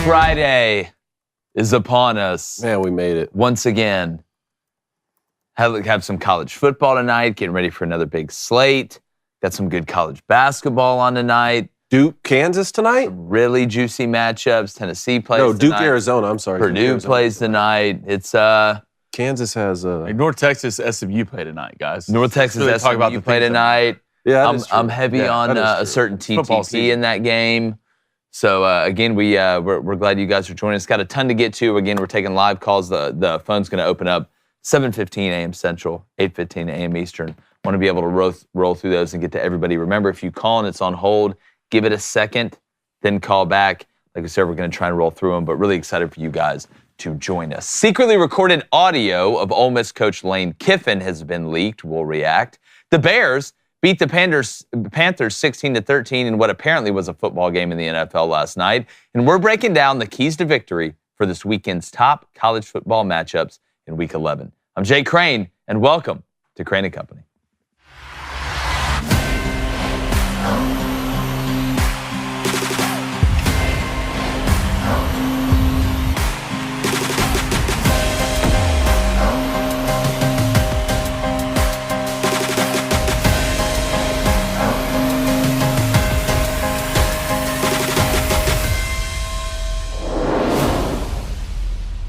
Friday is upon us. Man, we made it. Once again. Have some college football tonight, getting ready for another big slate. Got some good college basketball on tonight. Duke, Kansas tonight? Some really juicy matchups. Tennessee plays tonight. Duke, Arizona. I'm sorry. Purdue plays tonight. It's Kansas has North Texas, SMU play tonight, guys. North Texas, really SMU play tonight. Yeah, I'm heavy on a certain TTP in that game. So again, we're glad you guys are joining us. Got a ton to get to. Again, we're taking live calls. The phone's going to open up 7:15 a.m. Central, 8:15 a.m. Eastern. Want to be able to roll through those and get to everybody. Remember, if you call and it's on hold, give it a second, then call back. Like I said, we're going to try and roll through them, but really excited for you guys to join us. Secretly recorded audio of Ole Miss coach Lane Kiffin has been leaked. We'll react. The Bears beat the Panthers 16-13 in what apparently was a football game in the NFL last night. And we're breaking down the keys to victory for this weekend's top college football matchups in Week 11. I'm Jay Crane, and welcome to Crane & Company.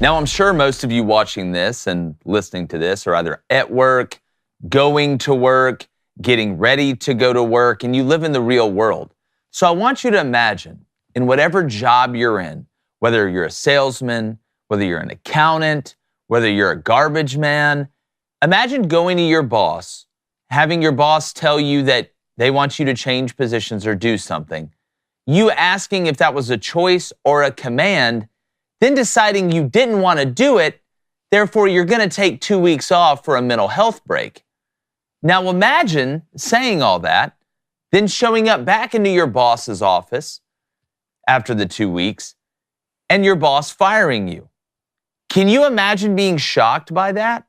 Now, I'm sure most of you watching this and listening to this are either at work, going to work, getting ready to go to work, and you live in the real world. So I want you to imagine, in whatever job you're in, whether you're a salesman, whether you're an accountant, whether you're a garbage man, imagine going to your boss, having your boss tell you that they want you to change positions or do something, you asking if that was a choice or a command, then deciding you didn't want to do it, therefore you're going to take 2 weeks off for a mental health break. Now imagine saying all that, then showing up back into your boss's office after the 2 weeks, and your boss firing you. Can you imagine being shocked by that?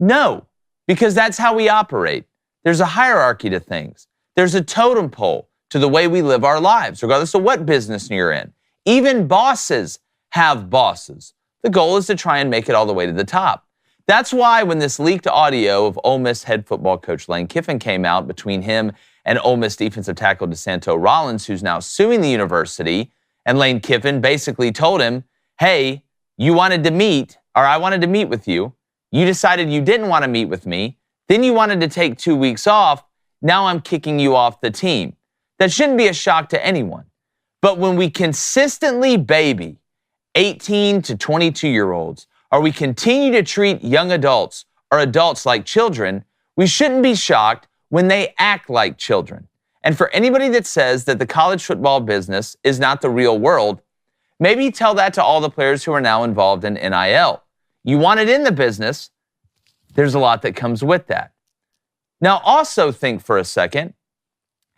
No, because that's how we operate. There's a hierarchy to things. There's a totem pole to the way we live our lives, regardless of what business you're in. Even bosses have bosses. The goal is to try and make it all the way to the top. That's why when this leaked audio of Ole Miss head football coach Lane Kiffin came out between him and Ole Miss defensive tackle DeSanto Rollins, who's now suing the university, and Lane Kiffin basically told him, hey, I wanted to meet with you. You decided you didn't want to meet with me. Then you wanted to take 2 weeks off. Now I'm kicking you off the team. That shouldn't be a shock to anyone. But when we consistently baby 18 to 22-year-olds, or we continue to treat young adults or adults like children, we shouldn't be shocked when they act like children. And for anybody that says that the college football business is not the real world, maybe tell that to all the players who are now involved in NIL. You want it in the business, there's a lot that comes with that. Now also think for a second,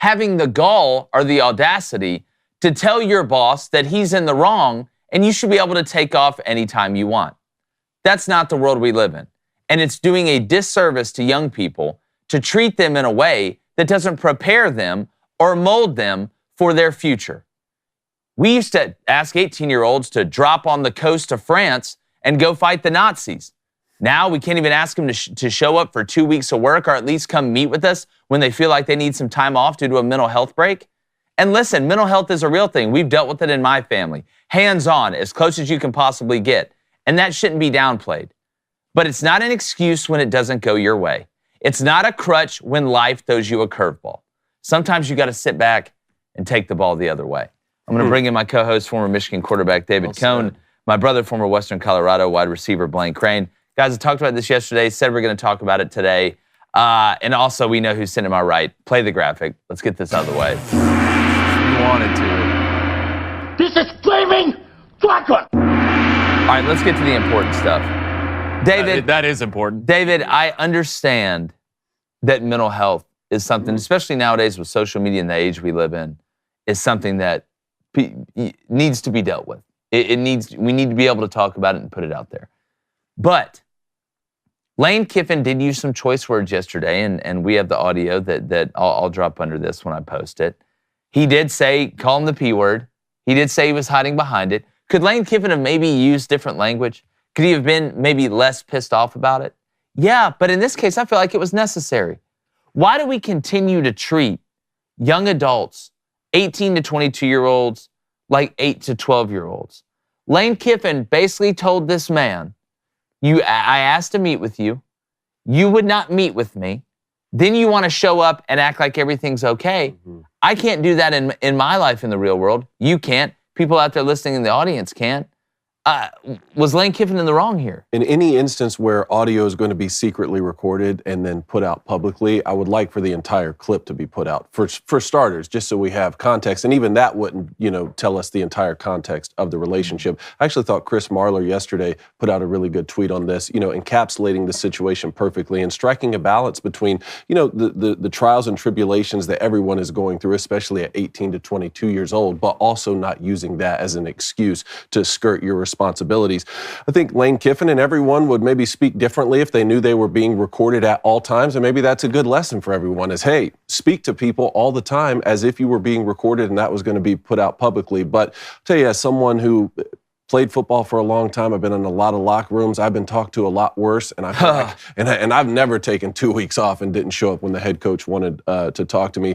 having the gall or the audacity to tell your boss that he's in the wrong and you should be able to take off anytime you want. That's not the world we live in. And it's doing a disservice to young people to treat them in a way that doesn't prepare them or mold them for their future. We used to ask 18-year-olds to drop on the coast of France and go fight the Nazis. Now we can't even ask them to show up for 2 weeks of work or at least come meet with us when they feel like they need some time off due to a mental health break. And listen, mental health is a real thing. We've dealt with it in my family. Hands-on, as close as you can possibly get. And that shouldn't be downplayed. But it's not an excuse when it doesn't go your way. It's not a crutch when life throws you a curveball. Sometimes you got to sit back and take the ball the other way. I'm going to bring in my co-host, former Michigan quarterback David Cohn, my brother, former Western Colorado wide receiver Blaine Crane. Guys, I talked about this yesterday, said we're going to talk about it today. And also, we know who's sitting to my right. Play the graphic. Let's get this out of the way. Wanted to. This is flaming chocolate. All right, let's get to the important stuff. David. That is important. David, I understand that mental health is something, especially nowadays with social media and the age we live in, is something that needs to be dealt with. We need to be able to talk about it and put it out there. But Lane Kiffin did use some choice words yesterday, and we have the audio that I'll drop under this when I post it. He did say, call him the P word. He did say he was hiding behind it. Could Lane Kiffin have maybe used different language? Could he have been maybe less pissed off about it? Yeah, but in this case, I feel like it was necessary. Why do we continue to treat young adults, 18 to 22-year-olds, like 8 to 12-year-olds? Lane Kiffin basically told this man, I asked to meet with you. You would not meet with me. Then you want to show up and act like everything's okay. Mm-hmm. I can't do that in my life in the real world. You can't. People out there listening in the audience can't. Was Lane Kiffin in the wrong here? In any instance where audio is going to be secretly recorded and then put out publicly, I would like for the entire clip to be put out. For starters, just so we have context. And even that wouldn't, tell us the entire context of the relationship. I actually thought Chris Marler yesterday put out a really good tweet on this, encapsulating the situation perfectly and striking a balance between, the trials and tribulations that everyone is going through, especially at 18 to 22 years old, but also not using that as an excuse to skirt your responsibilities. I think Lane Kiffin and everyone would maybe speak differently if they knew they were being recorded at all times, and maybe that's a good lesson for everyone is, hey, speak to people all the time as if you were being recorded and that was going to be put out publicly. But I'll tell you, as someone who played football for a long time, I've been in a lot of locker rooms. I've been talked to a lot worse, and I feel like, and I've never taken 2 weeks off and didn't show up when the head coach wanted to talk to me.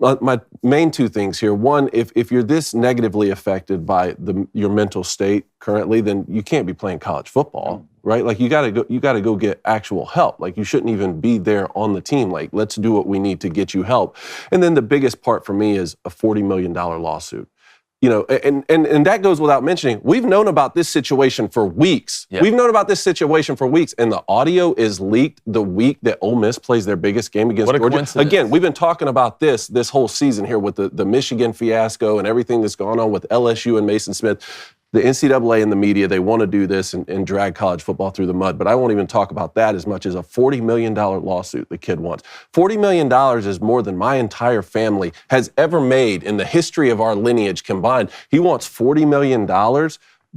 My main two things here. One, if you're this negatively affected by your mental state currently, then you can't be playing college football, right? Like you gotta go get actual help. Like you shouldn't even be there on the team. Like let's do what we need to get you help. And then the biggest part for me is a $40 million lawsuit. And that goes without mentioning. We've known about this situation for weeks. Yep. We've known about this situation for weeks, and the audio is leaked the week that Ole Miss plays their biggest game against Georgia. Again, we've been talking about this whole season here with the Michigan fiasco and everything that's gone on with LSU and Mason Smith. The NCAA and the media, they want to do this and drag college football through the mud, but I won't even talk about that as much as a $40 million lawsuit the kid wants. $40 million is more than my entire family has ever made in the history of our lineage combined. He wants $40 million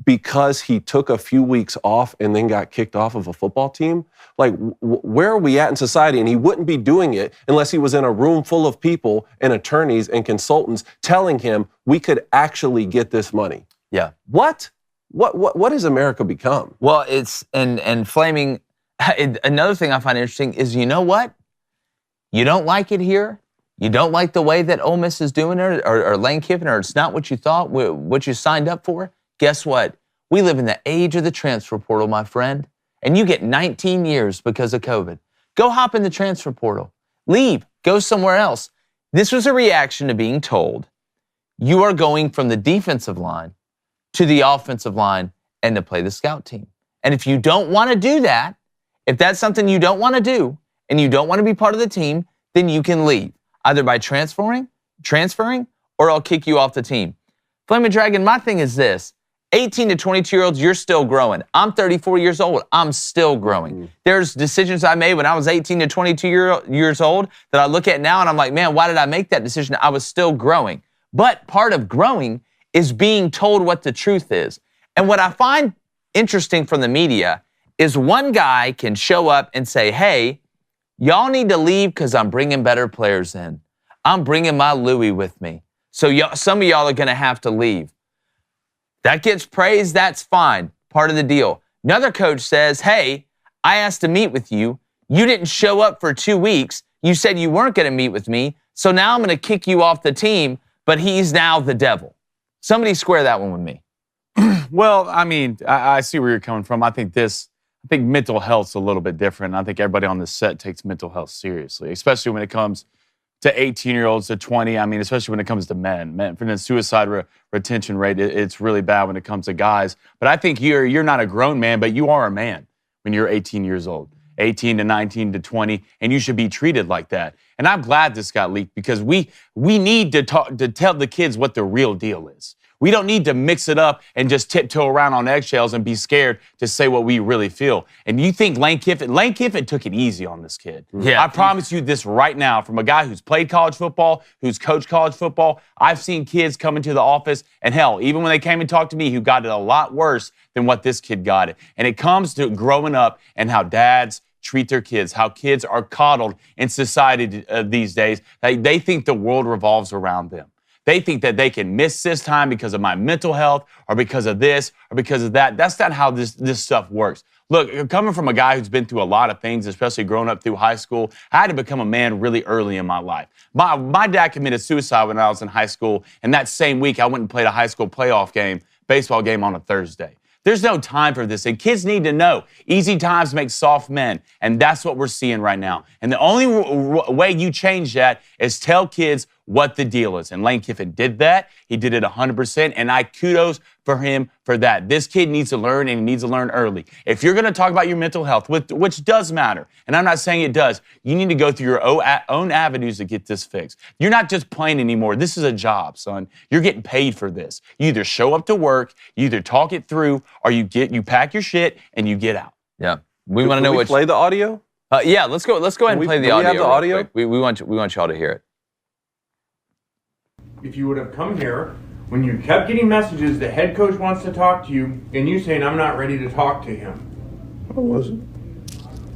because he took a few weeks off and then got kicked off of a football team. Like, where are we at in society? And he wouldn't be doing it unless he was in a room full of people and attorneys and consultants telling him we could actually get this money. Yeah. What has America become? Well, it's and flaming. Another thing I find interesting is, you know what? You don't like it here. You don't like the way that Ole Miss is doing it, or Lane Kiffin, or it's not what you thought, what you signed up for. Guess what? We live in the age of the transfer portal, my friend, and you get 19 years because of COVID. Go hop in the transfer portal. Leave. Go somewhere else. This was a reaction to being told you are going from the defensive line to the offensive line and to play the scout team. And if you don't want to do that, if that's something you don't want to do and you don't want to be part of the team, then you can leave, either by transferring, or I'll kick you off the team. Flaming Dragon, my thing is this. 18 to 22-year-olds, you're still growing. I'm 34 years old. I'm still growing. Mm-hmm. There's decisions I made when I was 18 to 22 years old that I look at now and I'm like, man, why did I make that decision? I was still growing. But part of growing is being told what the truth is. And what I find interesting from the media is one guy can show up and say, hey, y'all need to leave because I'm bringing better players in. I'm bringing my Louis with me. So some of y'all are going to have to leave. That gets praised. That's fine. Part of the deal. Another coach says, hey, I asked to meet with you. You didn't show up for 2 weeks. You said you weren't going to meet with me. So now I'm going to kick you off the team, but he's now the devil. Somebody square that one with me. Well, I mean, I see where you're coming from. I think mental health's a little bit different. I think everybody on this set takes mental health seriously, especially when it comes to 18-year-olds to 20. I mean, especially when it comes to men. For the suicide retention rate, it's really bad when it comes to guys. But I think you're not a grown man, but you are a man when you're 18 years old. 18 to 19 to 20, and you should be treated like that. And I'm glad this got leaked because we need to tell the kids what the real deal is. We don't need to mix it up and just tiptoe around on eggshells and be scared to say what we really feel. And you think Lane Kiffin took it easy on this kid. Yeah. I promise you this right now, from a guy who's played college football, who's coached college football, I've seen kids come into the office, and hell, even when they came and talked to me, who got it a lot worse than what this kid got it. And it comes to growing up and how dads treat their kids, how kids are coddled in society these days. They think the world revolves around them. They think that they can miss this time because of my mental health or because of this or because of that. That's not how this stuff works. Look, coming from a guy who's been through a lot of things, especially growing up through high school, I had to become a man really early in my life. My dad committed suicide when I was in high school, and that same week I went and played a high school playoff game, baseball game on a Thursday. There's no time for this, and kids need to know easy times make soft men, and that's what we're seeing right now. And the only way you change that is tell kids what the deal is. And Lane Kiffin did that. He did it 100%, and I kudos for him for that. This kid needs to learn, and he needs to learn early. If you're going to talk about your mental health, which does matter, and I'm not saying it does, you need to go through your own avenues to get this fixed. You're not just playing anymore. This is a job, son. You're getting paid for this. You either show up to work, you either talk it through, or you pack your shit and you get out. Yeah. We want to know what. Play the audio? Yeah, let's go ahead and play the audio. We have the audio? We want y'all to hear it. If you would have come here when you kept getting messages, the head coach wants to talk to you, and you saying, I'm not ready to talk to him. I wasn't.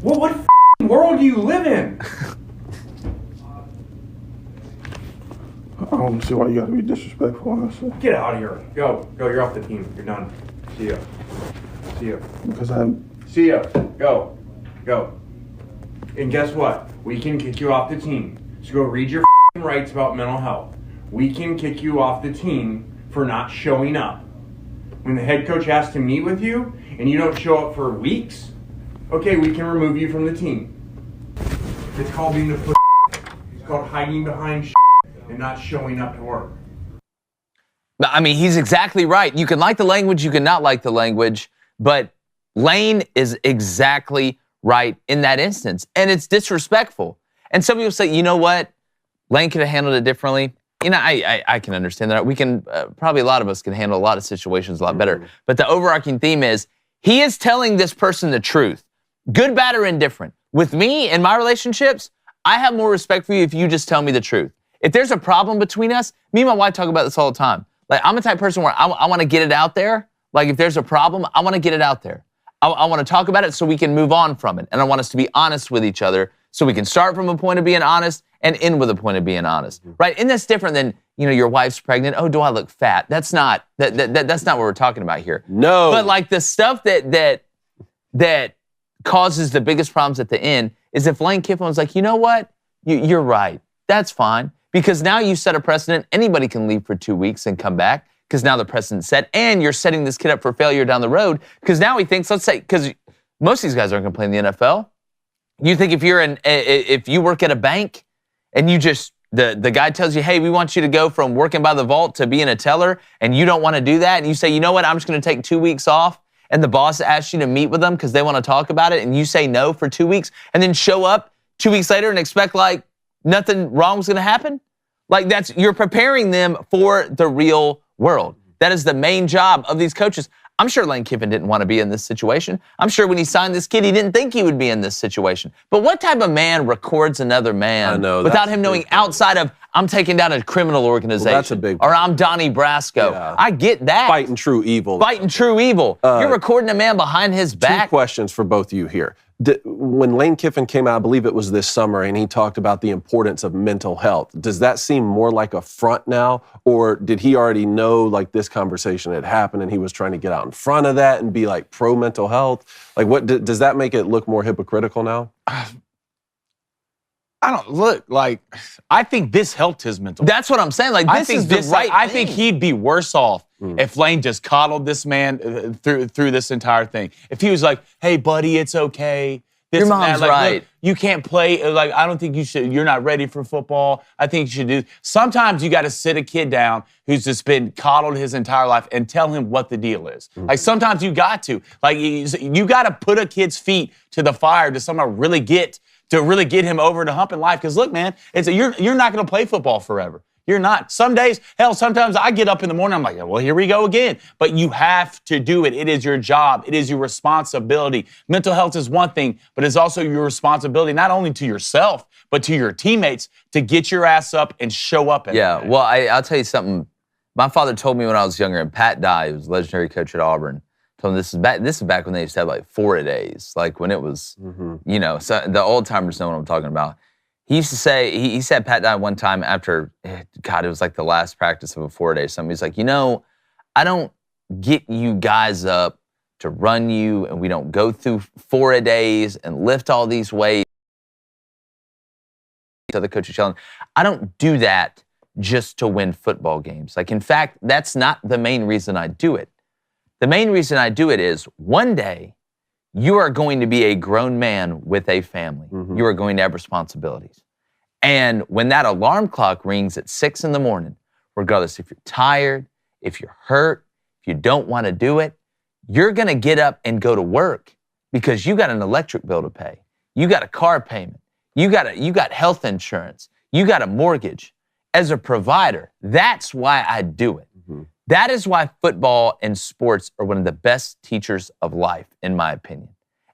Well, what world do you live in? I don't see why you gotta be disrespectful, honestly. Get out of here. Go. You're off the team. You're done. See ya. Because See ya. Go. And guess what? We can kick you off the team. So go read your rights about mental health. We can kick you off the team for not showing up. When the head coach has to meet with you and you don't show up for weeks, okay, we can remove you from the team. It's called being the pussy. It's called hiding behind and not showing up to work. I mean, he's exactly right. You can like the language, you can not like the language, but Lane is exactly right in that instance. And it's disrespectful. And some people say, you know what? Lane could have handled it differently. You know, I can understand that. We can, probably a lot of us can handle a lot of situations a lot better. But the overarching theme is, he is telling this person the truth. Good, bad, or indifferent. With me and my relationships, I have more respect for you if you just tell me the truth. If there's a problem between us, me and my wife talk about this all the time. Like, I'm the type of person where I want to get it out there. Like, if there's a problem, I want to get it out there. I want to talk about it so we can move on from it. And I want us to be honest with each other so we can start from a point of being honest and end with a point of being honest, right? And that's different than, you know, your wife's pregnant. Oh, do I look fat? That's not that's not what we're talking about here. No. But like the stuff that causes the biggest problems at the end is if Lane Kiffin was like, you know what? You're right. That's fine. Because now you set a precedent. Anybody can leave for 2 weeks and come back because now the precedent's set, and you're setting this kid up for failure down the road because now he thinks, let's say, because most of these guys aren't going to play in the NFL. You think if you work at a bank and you just, the guy tells you, hey, we want you to go from working by the vault to being a teller, and you don't want to do that, and you say, you know what, I'm just going to take 2 weeks off, and the boss asks you to meet with them because they want to talk about it, and you say no for 2 weeks, and then show up 2 weeks later and expect like nothing wrong is going to happen? Like you're preparing them for the real world. That is the main job of these coaches. I'm sure Lane Kiffin didn't want to be in this situation. I'm sure when he signed this kid, he didn't think he would be in this situation. But what type of man records another man without him knowing outside of, I'm taking down a criminal organization, that's a big or I'm Donnie Brasco. Yeah. I get that. Fighting true evil. Fighting true evil. You're recording a man behind his back. 2 questions for both of you here. When Lane Kiffin came out, I believe it was this summer, and he talked about the importance of mental health. Does that seem more like a front now, or did he already know like this conversation had happened and he was trying to get out in front of that and be like pro mental health? Like, what does that make it look more hypocritical now? I don't look like. I think this helped his mental. That's what I'm saying. Like, this is the right I think he'd be worse off if Lane just coddled this man through this entire thing. If he was like, "Hey, buddy, it's okay. This Your and that. mom's Like, right. Look, you can't play. Like, I don't think you should. You're not ready for football. I think you should do." Sometimes you got to sit a kid down who's just been coddled his entire life and tell him what the deal is. Like, sometimes you got to. Like, you got to put a kid's feet to the fire to somehow really get him over the hump in life. Because look, man, you're not going to play football forever. You're not. Some days, hell, sometimes I get up in the morning, I'm like, well, here we go again. But you have to do it. It is your job. It is your responsibility. Mental health is one thing, but it's also your responsibility, not only to yourself, but to your teammates, to get your ass up and show up. Yeah, well, I'll tell you something. My father told me when I was younger, and Pat Dye, who was a legendary coach at Auburn, told me this is back when they used to have like 4-a-days, like when it was, you know, so the old timers know what I'm talking about. He used to say, he said Pat died one time after, God, it was like the last practice of a 4-day something. He's like, I don't get you guys up to run you, and we don't go through 4-a-days and lift all these weights. Other coaches yelling, I don't do that just to win football games. Like, in fact, that's not the main reason I do it. The main reason I do it is one day you are going to be a grown man with a family. Mm-hmm. You are going to have responsibilities. And when that alarm clock rings at 6 a.m, regardless if you're tired, if you're hurt, if you don't want to do it, you're going to get up and go to work because you got an electric bill to pay. You got a car payment. You got health insurance. You got a mortgage. As a provider, that's why I do it. Mm-hmm. That is why football and sports are one of the best teachers of life, in my opinion.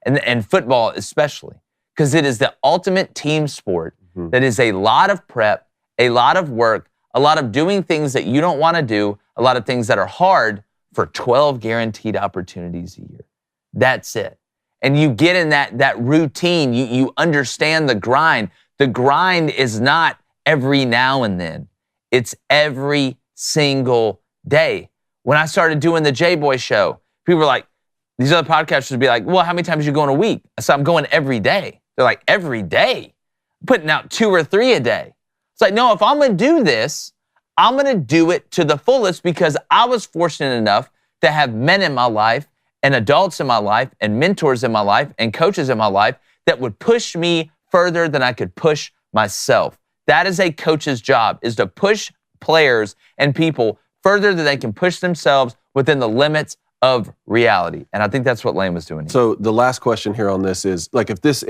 And football especially, because it is the ultimate team sport that is a lot of prep, a lot of work, a lot of doing things that you don't want to do, a lot of things that are hard for 12 guaranteed opportunities a year. That's it. And you get in that routine. You understand the grind. The grind is not every now and then. It's every single day. When I started doing the J-Boy show, people were like, these other podcasters would be like, well, how many times you go in a week? I said, I'm going every day. They're like, every day? I'm putting out 2 or 3 a day. It's like, no, if I'm going to do this, I'm going to do it to the fullest because I was fortunate enough to have men in my life and adults in my life and mentors in my life and coaches in my life that would push me further than I could push myself. That is a coach's job, is to push players and people further than they can push themselves within the limits of reality. And I think that's what Lane was doing here. So the last question here on this is, like, if this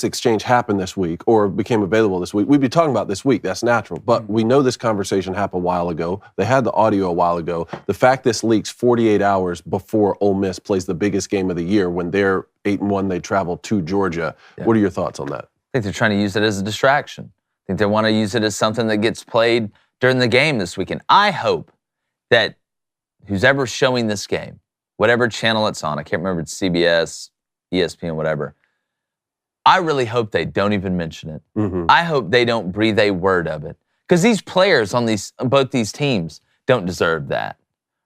exchange happened this week or became available this week, we'd be talking about this week. That's natural. But we know this conversation happened a while ago. They had the audio a while ago. The fact this leaks 48 hours before Ole Miss plays the biggest game of the year when they're 8-1, they travel to Georgia. Yeah. What are your thoughts on that? I think they're trying to use it as a distraction. I think they want to use it as something that gets played during the game this weekend. I hope that who's ever showing this game, whatever channel it's on, I can't remember, it's CBS, ESPN, whatever, I really hope they don't even mention it. Mm-hmm. I hope they don't breathe a word of it. Because these players on both these teams don't deserve that,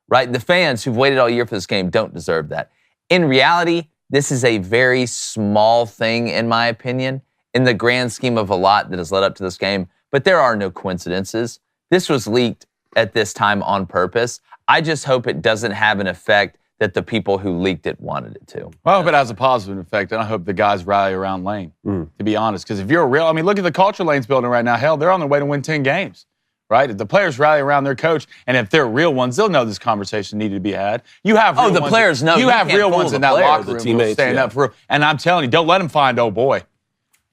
right? The fans who've waited all year for this game don't deserve that. In reality, this is a very small thing, in my opinion, in the grand scheme of a lot that has led up to this game. But there are no coincidences. This was leaked at this time on purpose. I just hope it doesn't have an effect that the people who leaked it wanted it to. Well, I hope it has a positive effect, and I hope the guys rally around Lane, to be honest. Because if you're a real, look at the culture Lane's building right now. Hell, they're on their way to win 10 games, right? If the players rally around their coach, and if they're real ones, they'll know this conversation needed to be had. You have real ones, players know. You have real ones in that locker room who stand up for. And I'm telling you, don't let them find old boy.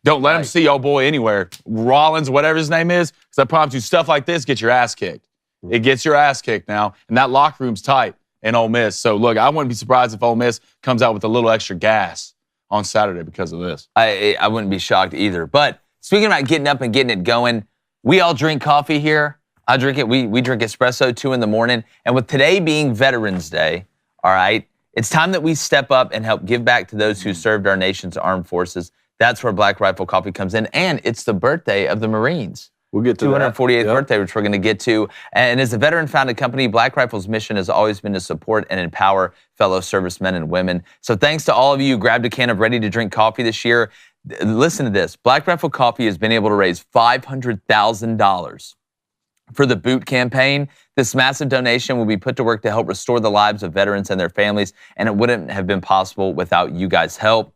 Don't let them see old boy anywhere. Rollins, whatever his name is, because I promise you, stuff like this gets your ass kicked. It gets your ass kicked now, and that locker room's tight in Ole Miss. So, look, I wouldn't be surprised if Ole Miss comes out with a little extra gas on Saturday because of this. I wouldn't be shocked either. But speaking about getting up and getting it going, we all drink coffee here. I drink it. We drink espresso 2 a.m. And with today being Veterans Day, all right, it's time that we step up and help give back to those who served our nation's armed forces. That's where Black Rifle Coffee comes in. And it's the birthday of the Marines. We'll get to 248th birthday, which we're going to get to. And as a veteran-founded company, Black Rifle's mission has always been to support and empower fellow servicemen and women. So thanks to all of you who grabbed a can of ready-to-drink coffee this year. Listen to this. Black Rifle Coffee has been able to raise $500,000 for the boot campaign. This massive donation will be put to work to help restore the lives of veterans and their families, and it wouldn't have been possible without you guys' help.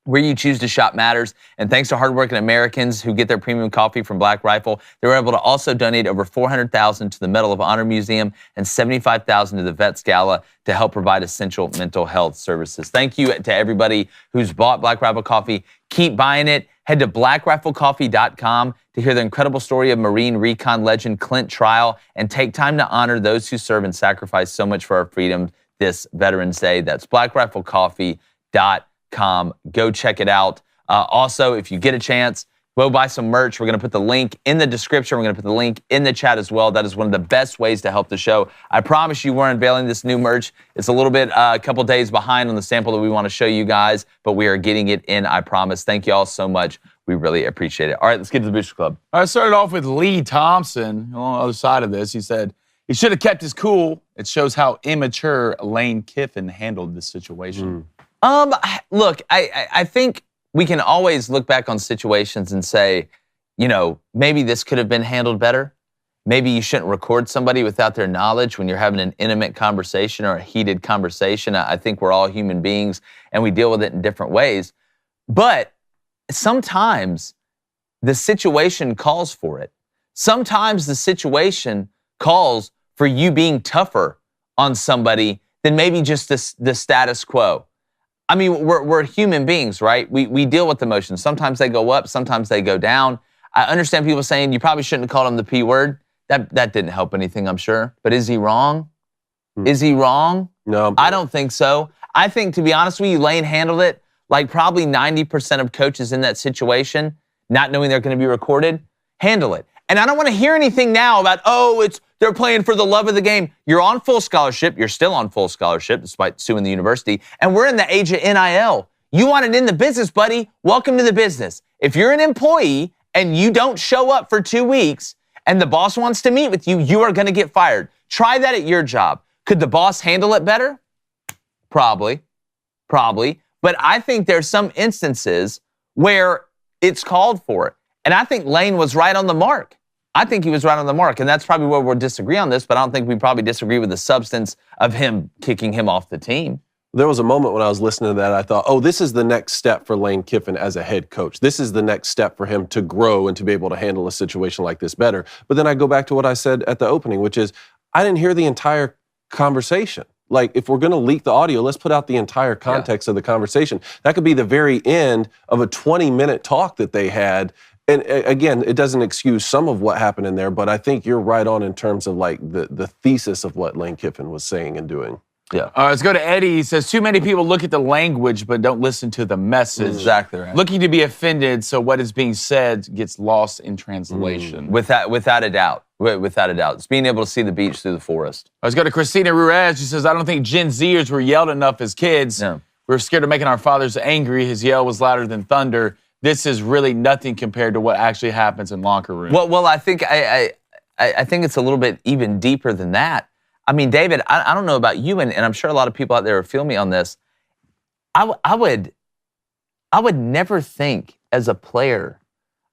Where you choose to shop matters, and thanks to hardworking Americans who get their premium coffee from Black Rifle, they were able to also donate over $400,000 to the Medal of Honor Museum and $75,000 to the Vets Gala to help provide essential mental health services. Thank you to everybody who's bought Black Rifle Coffee. Keep buying it. Head to blackriflecoffee.com to hear the incredible story of Marine Recon legend Clint Trial, and take time to honor those who serve and sacrifice so much for our freedom this Veterans Day. That's blackriflecoffee.com. Go check it out. Also, if you get a chance, Go buy some merch. We're going to put the link in the description. We're going to put the link in the chat as well. That is one of the best ways to help the show. I promise you we're unveiling this new merch. It's a little bit, a couple days behind on the sample that we want to show you guys, but we are getting it in, I promise. Thank you all so much. We really appreciate it. All right, let's get to the Booster Club. I started off with Lee Thompson on the other side of this. He said, he should have kept his cool. It shows how immature Lane Kiffin handled this situation. Look, I think we can always look back on situations and say, you know, maybe this could have been handled better. Maybe you shouldn't record somebody without their knowledge when you're having an intimate conversation or a heated conversation. I think we're all human beings and we deal with it in different ways. But sometimes the situation calls for it. Sometimes the situation calls for you being tougher on somebody than maybe just the status quo. I mean, we're human beings, right? We deal with emotions. Sometimes they go up, sometimes they go down. I understand people saying you probably shouldn't have called him the P word. That didn't help anything, I'm sure. But is he wrong? Is he wrong? No. I don't think so. I think, to be honest with you, Lane handled it like probably 90% of coaches in that situation, not knowing they're going to be recorded, handle it. And I don't want to hear anything now about, they're playing for the love of the game. You're on full scholarship. You're still on full scholarship despite suing the university. And we're in the age of NIL. You want it in the business, buddy. Welcome to the business. If you're an employee and you don't show up for 2 weeks and the boss wants to meet with you, you are going to get fired. Try that at your job. Could the boss handle it better? Probably. But I think there's some instances where it's called for it. And I think Lane was right on the mark. I think he was right on the mark, and that's probably where we'll disagree on this, but I don't think we probably disagree with the substance of him kicking him off the team. There was a moment when I was listening to that, I thought, this is the next step for Lane Kiffin as a head coach. This is the next step for him to grow and to be able to handle a situation like this better. But then I go back to what I said at the opening, which is I didn't hear the entire conversation. Like, if we're going to leak the audio, let's put out the entire context of the conversation. That could be the very end of a 20-minute talk that they had. And again, it doesn't excuse some of what happened in there, but I think you're right on in terms of like the thesis of what Lane Kiffin was saying and doing. Yeah. Let's go to Eddie. He says, too many people look at the language but don't listen to the message. Exactly right. Looking to be offended, so what is being said gets lost in translation. Without a doubt. Without a doubt. It's being able to see the beach through the forest. Let's go to Christina Ruiz. She says, I don't think Gen Zers were yelled enough as kids. No. We were scared of making our fathers angry. His yell was louder than thunder. This is really nothing compared to what actually happens in locker rooms. Well, I think I think it's a little bit even deeper than that. I mean, David, I don't know about you, and I'm sure a lot of people out there will feel me on this. I would never think as a player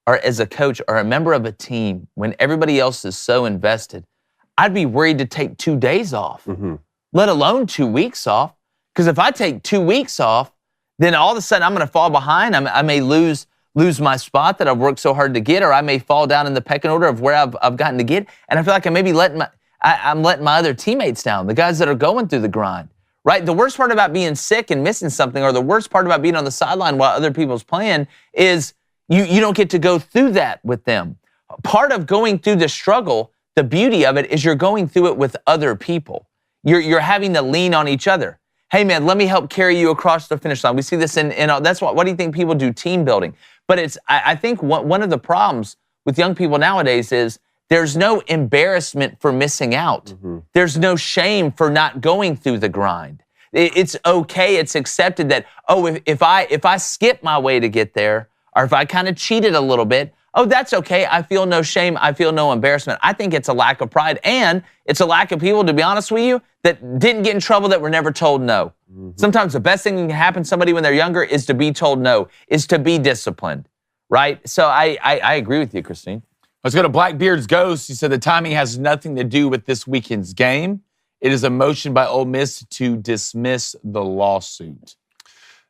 or as a coach or a member of a team when everybody else is so invested, I'd be worried to take 2 days off, let alone 2 weeks off. Because if I take 2 weeks off, then all of a sudden I'm going to fall behind. I may lose my spot that I've worked so hard to get, or I may fall down in the pecking order of where I've gotten to get. And I feel like I may be letting my other teammates down, the guys that are going through the grind, right? The worst part about being sick and missing something, or the worst part about being on the sideline while other people's playing, is you don't get to go through that with them. Part of going through the struggle, the beauty of it is you're going through it with other people. You're having to lean on each other. Hey man, let me help carry you across the finish line. We see this in that's what do you think people do? Team building. But I think one of the problems with young people nowadays is there's no embarrassment for missing out. There's no shame for not going through the grind. It's okay. It's accepted that, if I skip my way to get there, or if I kind of cheated a little bit, that's okay. I feel no shame. I feel no embarrassment. I think it's a lack of pride, and it's a lack of people, to be honest with you, that didn't get in trouble, that were never told no. Sometimes the best thing that can happen to somebody when they're younger is to be told no, is to be disciplined, right? So I agree with you, Christine. Let's go to Blackbeard's Ghost. He said the timing has nothing to do with this weekend's game. It is a motion by Ole Miss to dismiss the lawsuit.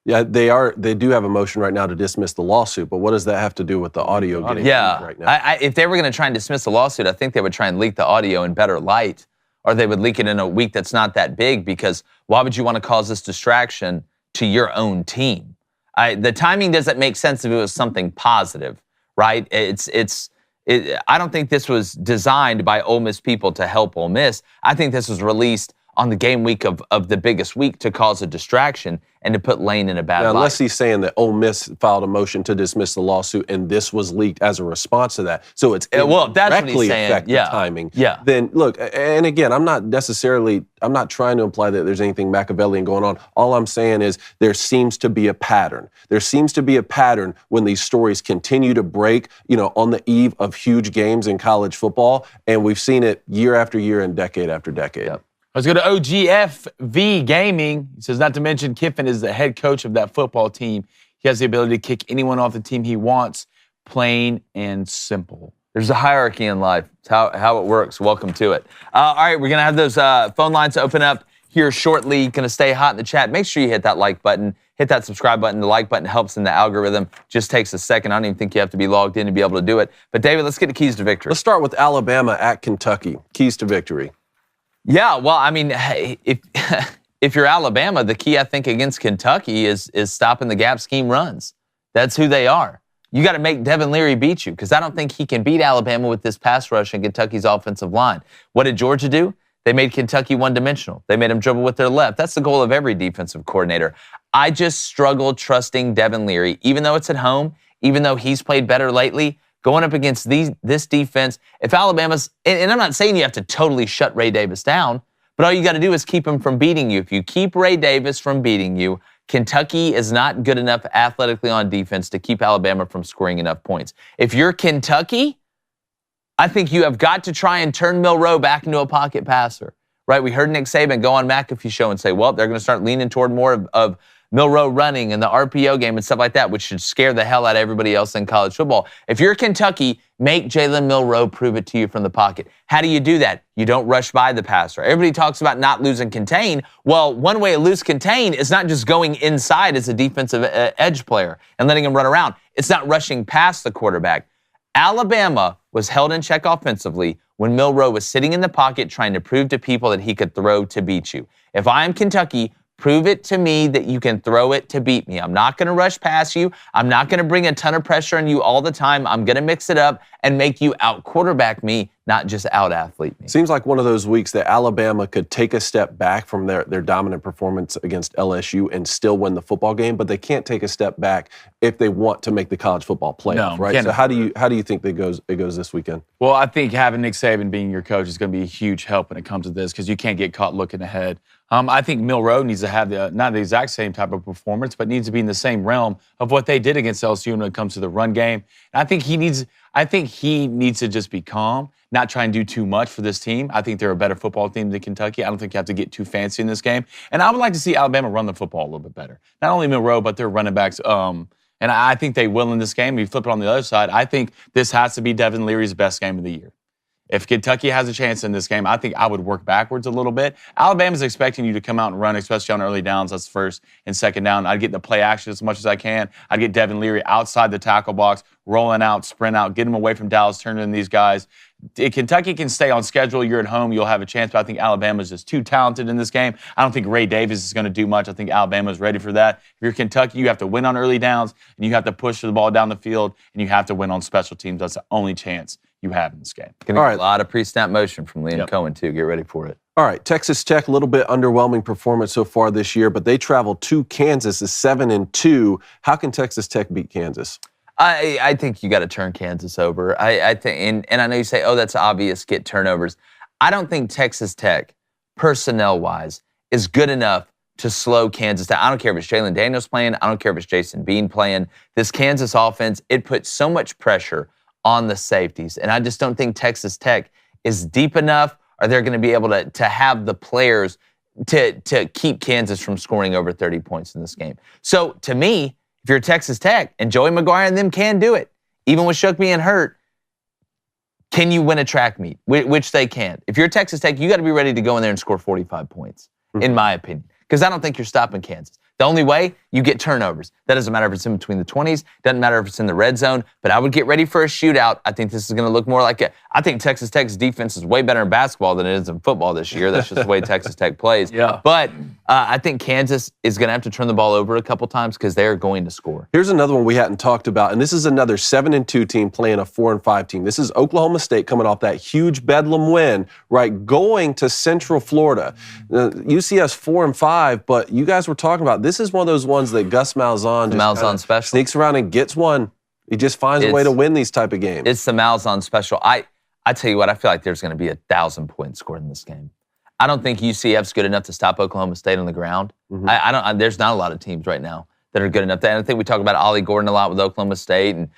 Yeah, they do have a motion right now to dismiss the lawsuit, but what does that have to do with the audio getting leaked right now? If they were going to try and dismiss the lawsuit, I think they would try and leak the audio in better light, or they would leak it in a week that's not that big, because why would you want to cause this distraction to your own team? The timing doesn't make sense if it was something positive, right? I don't think this was designed by Ole Miss people to help Ole Miss. I think this was released on the game week of the biggest week to cause a distraction and to put Lane in a bad light. Unless he's saying that Ole Miss filed a motion to dismiss the lawsuit and this was leaked as a response to that, so it's that's what directly he's saying. affect the timing. Yeah. Then look, and again, I'm not trying to imply that there's anything Machiavellian going on. All I'm saying is there seems to be a pattern. There seems to be a pattern when these stories continue to break, on the eve of huge games in college football, and we've seen it year after year and decade after decade. Yep. Let's go to OGFV Gaming. He says, not to mention Kiffin is the head coach of that football team. He has the ability to kick anyone off the team he wants, plain and simple. There's a hierarchy in life. It's how it works. Welcome to it. All right, we're going to have those phone lines open up here shortly. Going to stay hot in the chat. Make sure you hit that like button. Hit that subscribe button. The like button helps in the algorithm. Just takes a second. I don't even think you have to be logged in to be able to do it. But, David, let's get to keys to victory. Let's start with Alabama at Kentucky. Keys to victory. Yeah, well, I mean, if you're Alabama, the key, I think, against Kentucky is stopping the gap scheme runs. That's who they are. You got to make Devin Leary beat you because I don't think he can beat Alabama with this pass rush and Kentucky's offensive line. What did Georgia do? They made Kentucky one-dimensional. They made them dribble with their left. That's the goal of every defensive coordinator. I just struggle trusting Devin Leary, even though it's at home, even though he's played better lately. Going up against this defense, if Alabama's, and I'm not saying you have to totally shut Ray Davis down, but all you got to do is keep him from beating you. If you keep Ray Davis from beating you, Kentucky is not good enough athletically on defense to keep Alabama from scoring enough points. If you're Kentucky, I think you have got to try and turn Milroe back into a pocket passer, right? We heard Nick Saban go on McAfee show and say, well, they're going to start leaning toward more of Milroe running and the RPO game and stuff like that, which should scare the hell out of everybody else in college football. If you're Kentucky, make Jalen Milroe prove it to you from the pocket. How do you do that? You don't rush by the passer. Everybody talks about not losing contain. Well, one way to lose contain is not just going inside as a defensive edge player and letting him run around. It's not rushing past the quarterback. Alabama was held in check offensively when Milroe was sitting in the pocket trying to prove to people that he could throw to beat you. If I'm Kentucky, prove it to me that you can throw it to beat me. I'm not going to rush past you. I'm not going to bring a ton of pressure on you all the time. I'm going to mix it up and make you out-quarterback me, not just out-athlete me. Seems like one of those weeks that Alabama could take a step back from their dominant performance against LSU and still win the football game, but they can't take a step back if they want to make the college football playoff, right? So how do you think it goes this weekend? Well, I think having Nick Saban being your coach is going to be a huge help when it comes to this because you can't get caught looking ahead. I think Milroe needs to have not the exact same type of performance, but needs to be in the same realm of what they did against LSU when it comes to the run game. And I think he needs to just be calm, not try and do too much for this team. I think they're a better football team than Kentucky. I don't think you have to get too fancy in this game. And I would like to see Alabama run the football a little bit better. Not only Milroe, but their running backs. And I think they will in this game. You flip it on the other side, I think this has to be Devin Leary's best game of the year. If Kentucky has a chance in this game, I think I would work backwards a little bit. Alabama's expecting you to come out and run, especially on early downs. That's first and second down. I'd get the play action as much as I can. I'd get Devin Leary outside the tackle box, rolling out, sprint out, get him away from Dallas, turning in these guys. If Kentucky can stay on schedule, you're at home, you'll have a chance. But I think Alabama's just too talented in this game. I don't think Ray Davis is going to do much. I think Alabama's ready for that. If you're Kentucky, you have to win on early downs, and you have to push the ball down the field, and you have to win on special teams. That's the only chance you have in this game. All right. A lot of pre-snap motion from Liam Cohen, too. Get ready for it. All right, Texas Tech, a little bit underwhelming performance so far this year, but they travel to Kansas, is 7-2. How can Texas Tech beat Kansas? I think you got to turn Kansas over. I think, and I know you say, oh, that's obvious, get turnovers. I don't think Texas Tech, personnel-wise, is good enough to slow Kansas down. I don't care if it's Jalen Daniels playing. I don't care if it's Jason Bean playing. This Kansas offense, it puts so much pressure on the safeties, and I just don't think Texas Tech is deep enough, or they're going to be able to have the players to keep Kansas from scoring over 30 points in this game. So, to me, if you're Texas Tech, and Joey McGuire and them can do it, even with Shook being hurt, can you win a track meet? Which they can. If you're Texas Tech, you got to be ready to go in there and score 45 points, in my opinion, because I don't think you're stopping Kansas. The only way, you get turnovers. That doesn't matter if it's in between the 20s, doesn't matter if it's in the red zone, but I would get ready for a shootout. I think this is going to look more like I think Texas Tech's defense is way better in basketball than it is in football this year. That's just the way Texas Tech plays. Yeah. But I think Kansas is going to have to turn the ball over a couple times because they're going to score. Here's another one we hadn't talked about, and this is another 7-2 team playing a 4-5 team. This is Oklahoma State coming off that huge Bedlam win, right, going to Central Florida. UCF's 4-5, but you guys were talking about this is one of those ones that Gus Malzahn just sneaks around and gets one. He just finds a way to win these type of games. It's the Malzahn special. I tell you what, I feel like there's going to be 1,000 points scored in this game. I don't think UCF's good enough to stop Oklahoma State on the ground. Mm-hmm. There's not a lot of teams right now that are good enough. And I think we talk about Ollie Gordon a lot with Oklahoma State, and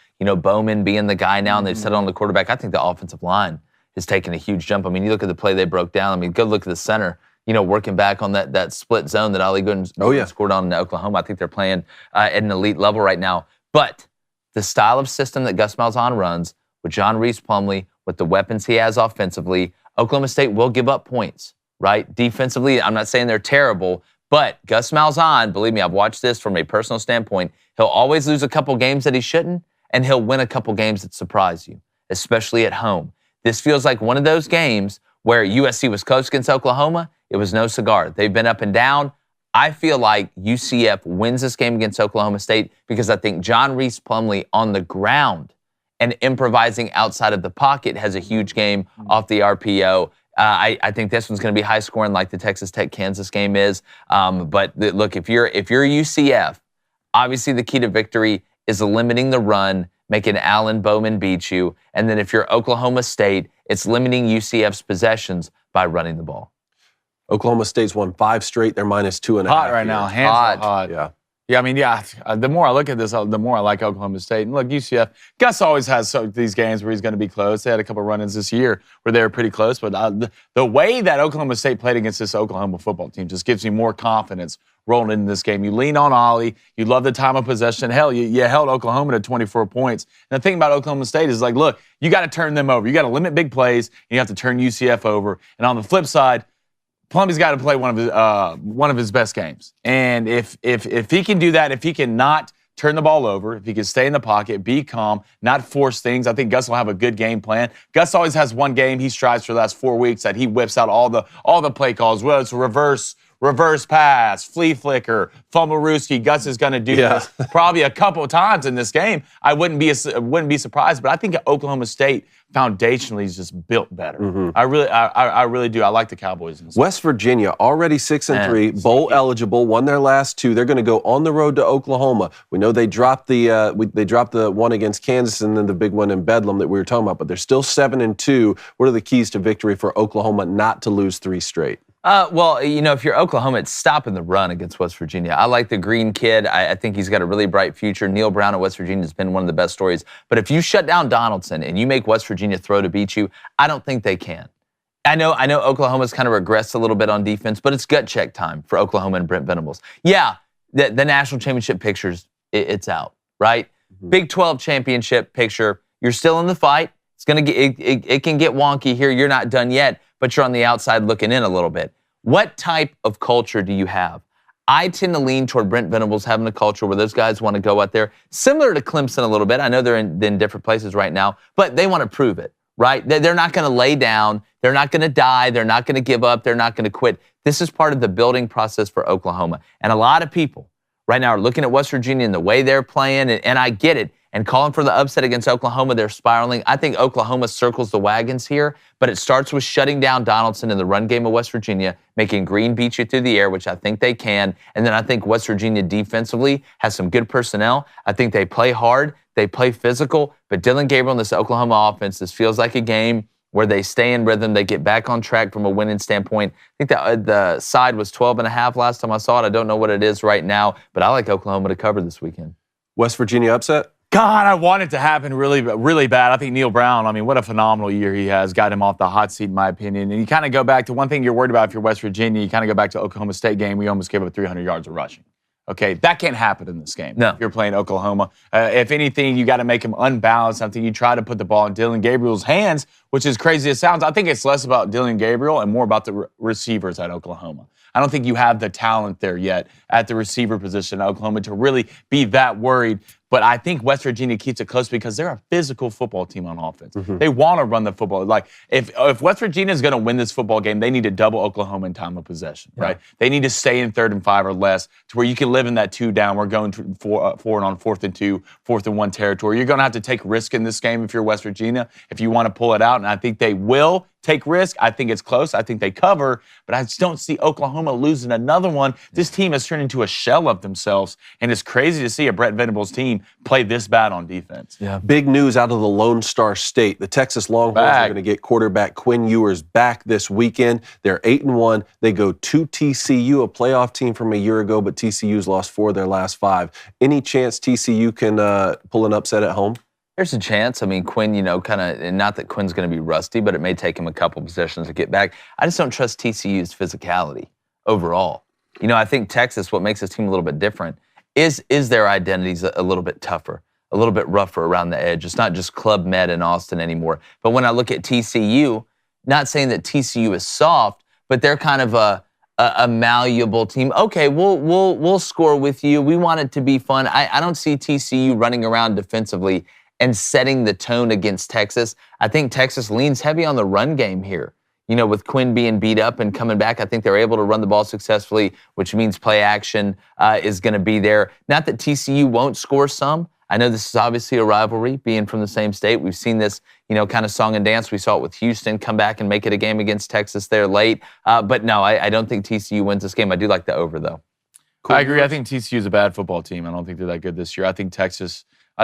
Bowman being the guy now, and they've settled on the quarterback. I think the offensive line has taken a huge jump. I mean, you look at the play they broke down. I mean, good look at the center. Working back on that split zone that Ollie Gordon scored on in Oklahoma. I think they're playing at an elite level right now. But the style of system that Gus Malzahn runs with John Reese Plumlee, with the weapons he has offensively, Oklahoma State will give up points. Right? Defensively, I'm not saying they're terrible, but Gus Malzahn, believe me, I've watched this from a personal standpoint. He'll always lose a couple games that he shouldn't, and he'll win a couple games that surprise you, especially at home. This feels like one of those games where USC was close against Oklahoma. It was no cigar. They've been up and down. I feel like UCF wins this game against Oklahoma State because I think John Reese Plumlee on the ground and improvising outside of the pocket has a huge game off the RPO. I think this one's going to be high scoring like the Texas Tech-Kansas game is. But look, if you're UCF, obviously the key to victory is limiting the run, making Allen Bowman beat you. And then if you're Oklahoma State, it's limiting UCF's possessions by running the ball. Oklahoma State's won 5 straight. They're -2.5. Hot right now. Hands are hot. Yeah. Yeah, I mean, the more I look at this, the more I like Oklahoma State. And look, UCF, Gus always has these games where he's going to be close. They had a couple run-ins this year where they were pretty close. But the way that Oklahoma State played against this Oklahoma football team just gives me more confidence rolling into this game. You lean on Ollie. You love the time of possession. Hell, you held Oklahoma to 24 points. And the thing about Oklahoma State is, like, look, you got to turn them over. You got to limit big plays, and you have to turn UCF over. And on the flip side, Plumlee's got to play one of his best games. And if he can do that, if he can not turn the ball over, if he can stay in the pocket, be calm, not force things, I think Gus will have a good game plan. Gus always has one game he strives for the last 4 weeks that he whips out all the play calls. Well, it's reverse pass, flea flicker, fumble-rooski. Gus is going to do this probably a couple of times in this game. I wouldn't be surprised, but I think Oklahoma State foundationally is just built better. Mm-hmm. I really do. I like the Cowboys in this West Virginia already 6-3, bowl eligible, won their last 2. They're going to go on the road to Oklahoma. We know they dropped the one against Kansas and then the big one in Bedlam that we were talking about, but they're still 7-2. What are the keys to victory for Oklahoma not to lose 3 straight? Well, if you're Oklahoma, it's stopping the run against West Virginia. I like the green kid. I think he's got a really bright future. Neil Brown at West Virginia has been one of the best stories. But if you shut down Donaldson and you make West Virginia throw to beat you, I don't think they can. I know Oklahoma's kind of regressed a little bit on defense, but it's gut check time for Oklahoma and Brent Venables. Yeah, the national championship pictures, it's out, right? Mm-hmm. Big 12 championship picture. You're still in the fight. It's gonna get it can get wonky here. You're not done yet, but you're on the outside looking in a little bit. What type of culture do you have? I tend to lean toward Brent Venables having a culture where those guys want to go out there, similar to Clemson a little bit. I know they're in different places right now, but they want to prove it, right? They're not going to lay down. They're not going to die. They're not going to give up. They're not going to quit. This is part of the building process for Oklahoma. And a lot of people right now are looking at West Virginia and the way they're playing, and I get it, and calling for the upset against Oklahoma. They're spiraling. I think Oklahoma circles the wagons here, but it starts with shutting down Donaldson in the run game of West Virginia, making Green beat you through the air, which I think they can. And then I think West Virginia defensively has some good personnel. I think they play hard. They play physical. But Dylan Gabriel and this Oklahoma offense, this feels like a game where they stay in rhythm. They get back on track from a winning standpoint. I think the side was 12.5 last time I saw it. I don't know what it is right now, but I like Oklahoma to cover this weekend. West Virginia upset? God, I want it to happen really, really bad. I think Neil Brown, what a phenomenal year he has. Got him off the hot seat, in my opinion. And you kind of go back to one thing you're worried about if you're West Virginia. You kind of go back to Oklahoma State game. We almost gave up 300 yards of rushing. Okay, that can't happen in this game. No. If you're playing Oklahoma. If anything, you got to make him unbalanced. I think you try to put the ball in Dylan Gabriel's hands, which is crazy as it sounds. I think it's less about Dylan Gabriel and more about the receivers at Oklahoma. I don't think you have the talent there yet at the receiver position at Oklahoma to really be that worried. But I think West Virginia keeps it close because they're a physical football team on offense. They want to run the football. Like, if West Virginia is going to win this football game, they need to double Oklahoma in time of possession, right? They need to stay in 3rd and 5 or less to where you can live in that 2 down. We're going forward on 4th and 2, 4th and 1 territory. You're going to have to take risk in this game if you're West Virginia, if you want to pull it out. And I think they will take risk. I think it's close. I think they cover, but I just don't see Oklahoma losing another one. This team has turned into a shell of themselves, and it's crazy to see a Brett Venables team play this bad on defense. Yeah. Big news out of the Lone Star State. The Texas Longhorns are going to get quarterback Quinn Ewers back this weekend. They're 8-1. They go to TCU, a playoff team from a year ago, but TCU's lost 4 of their last 5. Any chance TCU can pull an upset at home? There's a chance. I mean, Quinn, kind of, not that Quinn's going to be rusty, but it may take him a couple possessions to get back. I just don't trust TCU's physicality overall. I think Texas, what makes this team a little bit different is their identities a little bit tougher, a little bit rougher around the edge. It's not just Club Med in Austin anymore. But when I look at TCU, not saying that TCU is soft, but they're kind of a malleable team. Okay, we'll score with you. We want it to be fun. I don't see TCU running around defensively and setting the tone against Texas. I think Texas leans heavy on the run game here. With Quinn being beat up and coming back, I think they're able to run the ball successfully, which means play action is going to be there. Not that TCU won't score some. I know this is obviously a rivalry, being from the same state. We've seen this, kind of song and dance. We saw it with Houston come back and make it a game against Texas there late. But no, I don't think TCU wins this game. I do like the over, though. Cool. I agree. I think TCU is a bad football team. I don't think they're that good this year. I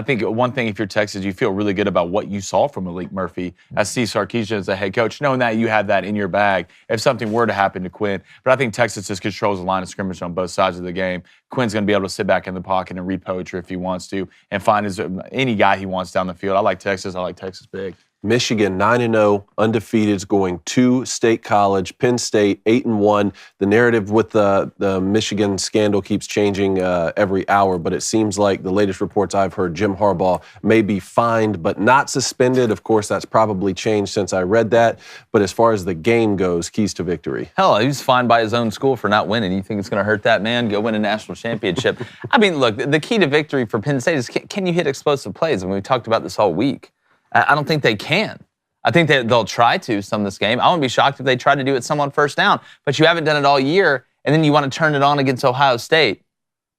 think one thing, if you're Texas, you feel really good about what you saw from Malik Murphy as Steve Sarkisian as a head coach, knowing that you have that in your bag if something were to happen to Quinn. But I think Texas just controls the line of scrimmage on both sides of the game. Quinn's going to be able to sit back in the pocket and read poetry if he wants to and find any guy he wants down the field. I like Texas. I like Texas big. Michigan 9-0, undefeated, is going to State College. Penn State 8-1. The narrative with the Michigan scandal keeps changing every hour, but it seems like the latest reports I've heard, Jim Harbaugh may be fined but not suspended. Of course, that's probably changed since I read that. But as far as the game goes, keys to victory. Hell, he was fined by his own school for not winning. You think it's going to hurt that man? Go win a national championship. I mean, look, the key to victory for Penn State is can you hit explosive plays? I mean, we talked about this all week. I don't think they can. I think they'll try to some this game. I wouldn't be shocked if they try to do it some on first down, but you haven't done it all year, and then you want to turn it on against Ohio State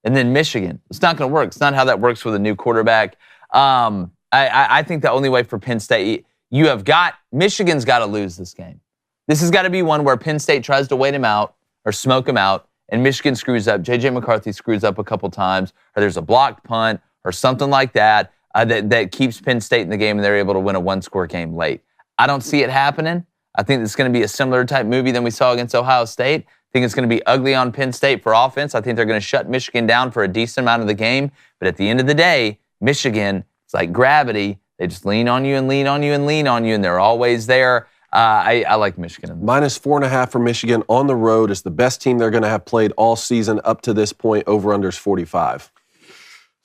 and then Michigan. It's not going to work. It's not how that works with a new quarterback. I think the only way for Penn State, Michigan's got to lose this game. This has got to be one where Penn State tries to wait him out or smoke him out, and Michigan screws up. J.J. McCarthy screws up a couple times, or there's a blocked punt or something like that. That keeps Penn State in the game and they're able to win a one-score game late. I don't see it happening. I think it's going to be a similar type movie than we saw against Ohio State. I think it's going to be ugly on Penn State for offense. I think they're going to shut Michigan down for a decent amount of the game. But at the end of the day, Michigan, it's like gravity. They just lean on you and lean on you and lean on you, and they're always there. I like Michigan. -4.5 for Michigan on the road. Is the best team they're going to have played all season up to this point. Over-under's 45.